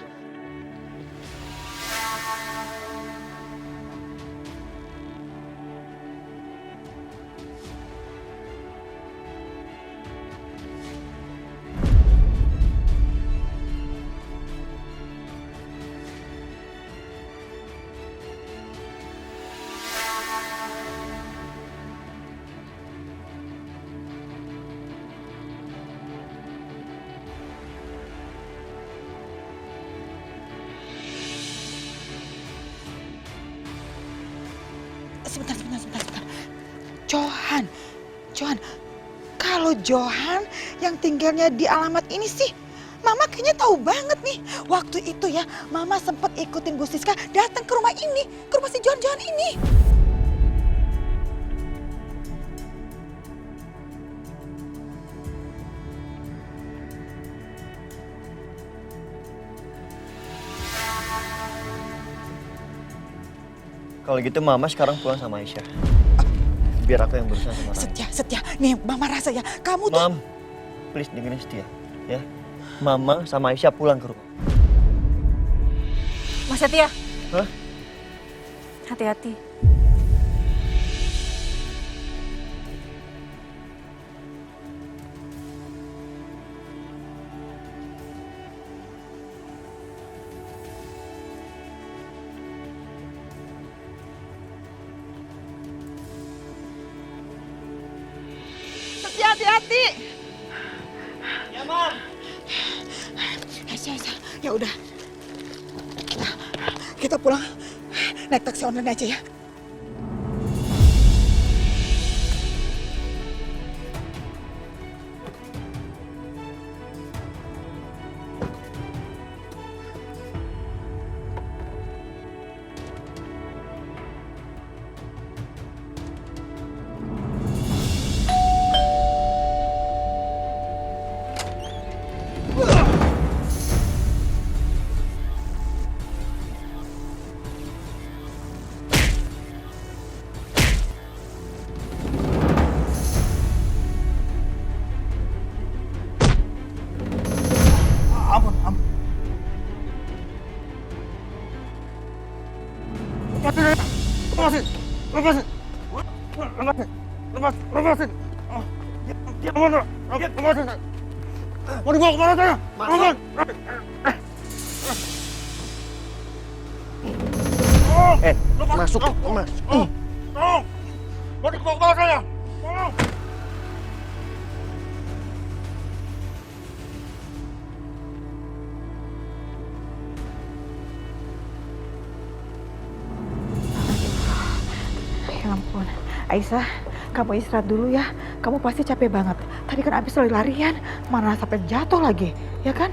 sebentar. Johan, kalau Johan yang tinggalnya di alamat ini sih, Mama kayaknya tahu banget nih. Waktu itu ya, Mama sempat ikutin Bu Siska datang ke rumah ini, ke rumah si Johan ini. Kalau gitu Mama sekarang pulang sama Aisyah. Biar aku yang berusaha sama Raya. Setia. Nih Mama rasa ya, kamu tuh... Mam, please dengerin Setia. Ya, Mama sama Aisyah pulang ke rumah. Mas Setia. Hah? Hati-hati. Hati-hati. Ya, Mam. Aisyah. Ya udah. Kita pulang. Naik taksi online aja ya. Lepasin. Dia kemana? Lepasin. Mau dibawa kemana saya? Lepasin. Masuk. Tolong. Mau dibawa kemana saya? Tolong. Ya ampun, Aisyah, kamu istirahat dulu ya. Kamu pasti capek banget. Tadi kan abis lari-larian, mana sampai jatuh lagi, ya kan?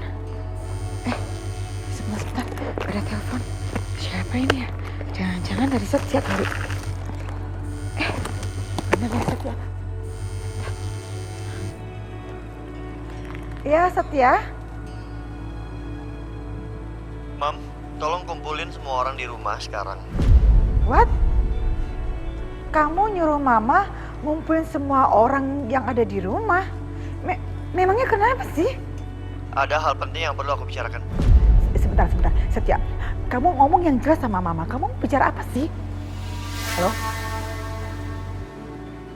Sebentar, ada telepon. Siapa ini ya? Jangan-jangan dari Setia kali. Bener ya Setia? Ya Setia? Mam, tolong kumpulin semua orang di rumah sekarang. What? Kamu nyuruh Mama ngumpulin semua orang yang ada di rumah? Memangnya kenapa sih? Ada hal penting yang perlu aku bicarakan. Sebentar. Setia, kamu ngomong yang jelas sama Mama. Kamu bicara apa sih? Halo?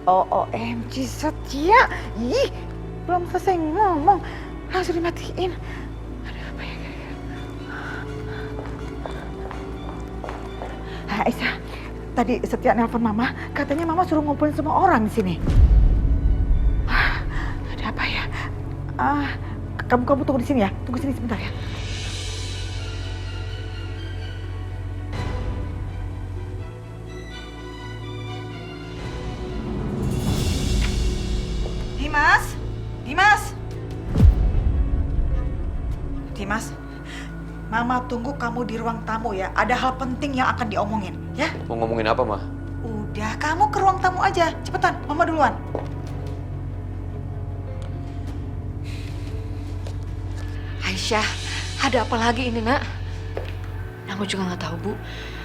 OMG Setia. Ih, belum selesai ngomong. Langsung dimatiin. Aduh, apa ya? Aisyah, tadi Setia nelpon Mama. Katanya Mama suruh ngumpulin semua orang di sini. Ada apa ya? Kamu tunggu di sini ya. Tunggu sini sebentar ya. Dimas, Mama tunggu kamu di ruang tamu ya. Ada hal penting yang akan diomongin, ya? Mau ngomongin apa, Ma? Udah, kamu ke ruang tamu aja. Cepetan, Mama duluan. Aisyah, ada apa lagi ini, Nak? Aku juga nggak tahu, Bu.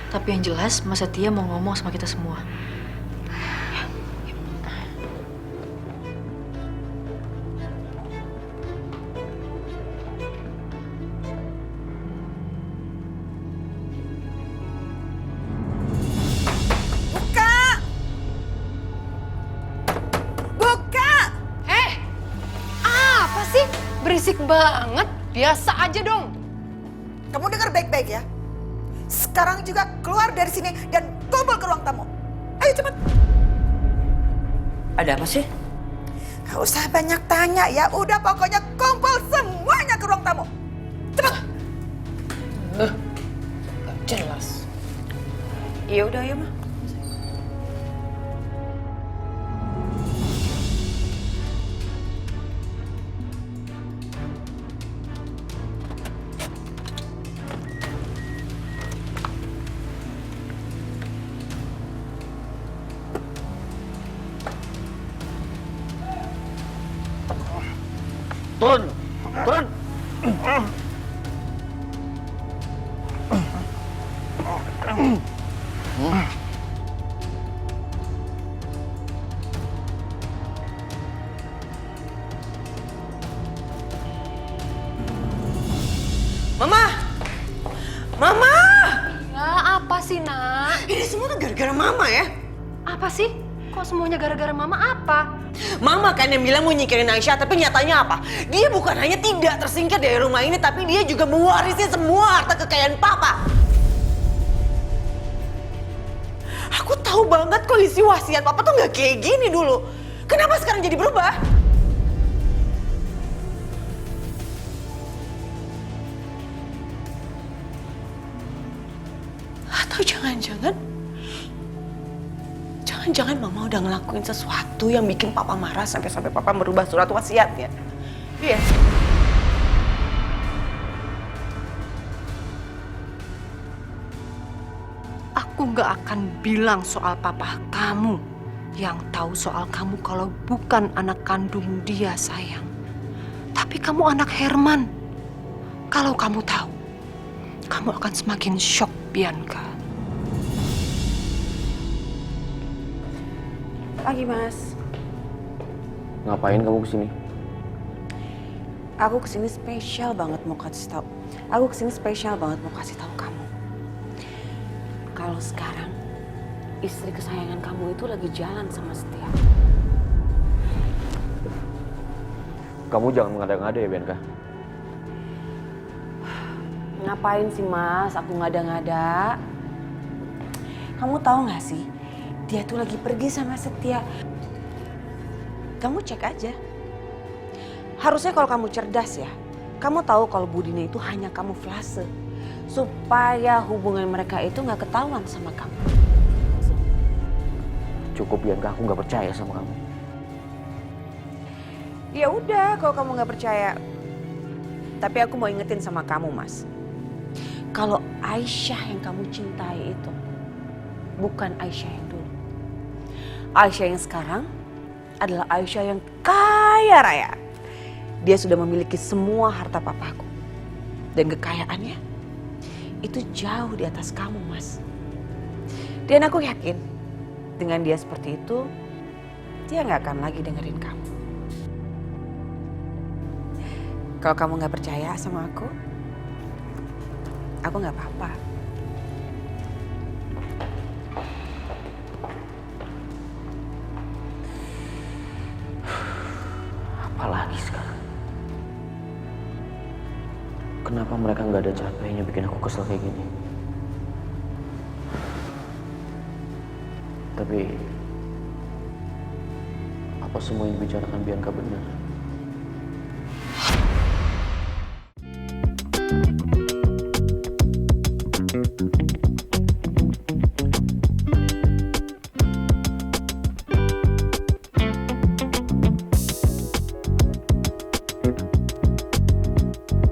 Tapi yang jelas, Mas Setia mau ngomong sama kita semua. Berisik banget, biasa aja dong. Kamu dengar baik-baik ya. Sekarang juga keluar dari sini dan kumpul ke ruang tamu. Ayo cepat. Ada apa sih? Gak usah banyak tanya ya. Udah pokoknya kumpul semuanya ke ruang tamu. Cepat. Gak jelas. Iya udah ya, Ma. Turun! Turun! Mama! Mama! Ya, apa sih, Nak? Ini semua tuh gara-gara Mama ya? Apa sih? Kok semuanya gara-gara Mama apa? Mama kan yang bilang mau nyingkirin Aisyah, tapi nyatanya apa? Dia bukan hanya tidak tersingkir dari rumah ini, tapi dia juga mewarisi semua harta kekayaan Papa. Aku tahu banget kondisi wasiat Papa tuh nggak kayak gini dulu. Kenapa sekarang jadi berubah? Atau jangan-jangan Mama udah ngelakuin sesuatu yang bikin Papa marah sampai Papa merubah surat wasiatnya. Iya. Aku gak akan bilang soal papa kamu. Yang tahu soal kamu kalau bukan anak kandung dia, sayang. Tapi kamu anak Herman. Kalau kamu tahu, kamu akan semakin shock, Bianca. Pagi, Mas. Ngapain kamu kesini? Aku kesini spesial banget mau kasih tahu. Kamu. Kalau sekarang istri kesayangan kamu itu lagi jalan sama Setia. Kamu jangan mengada-ngada ya, Bianca. Ngapain sih, Mas? Aku ngada-ngada. Kamu tahu nggak sih? Dia tuh lagi pergi sama Setia. Kamu cek aja. Harusnya kalau kamu cerdas ya, kamu tahu kalau Budina itu hanya kamuflase. Supaya hubungan mereka itu nggak ketahuan sama kamu. Cukup, Bianca, aku nggak percaya sama kamu. Ya udah, kalau kamu nggak percaya. Tapi aku mau ingetin sama kamu, Mas. Kalau Aisyah yang kamu cintai itu bukan Aisyah yang dulu. Aisyah yang sekarang adalah Aisyah yang kaya raya. Dia sudah memiliki semua harta papaku. Dan kekayaannya itu jauh di atas kamu, Mas. Dan aku yakin dengan dia seperti itu, dia nggak akan lagi dengerin kamu. Kalau kamu nggak percaya sama aku nggak apa-apa. Apalagi sekarang? Kenapa mereka nggak ada capeknya bikin aku kesel kayak gini? Tapi apa semua yang dibicarakan Bianca benar?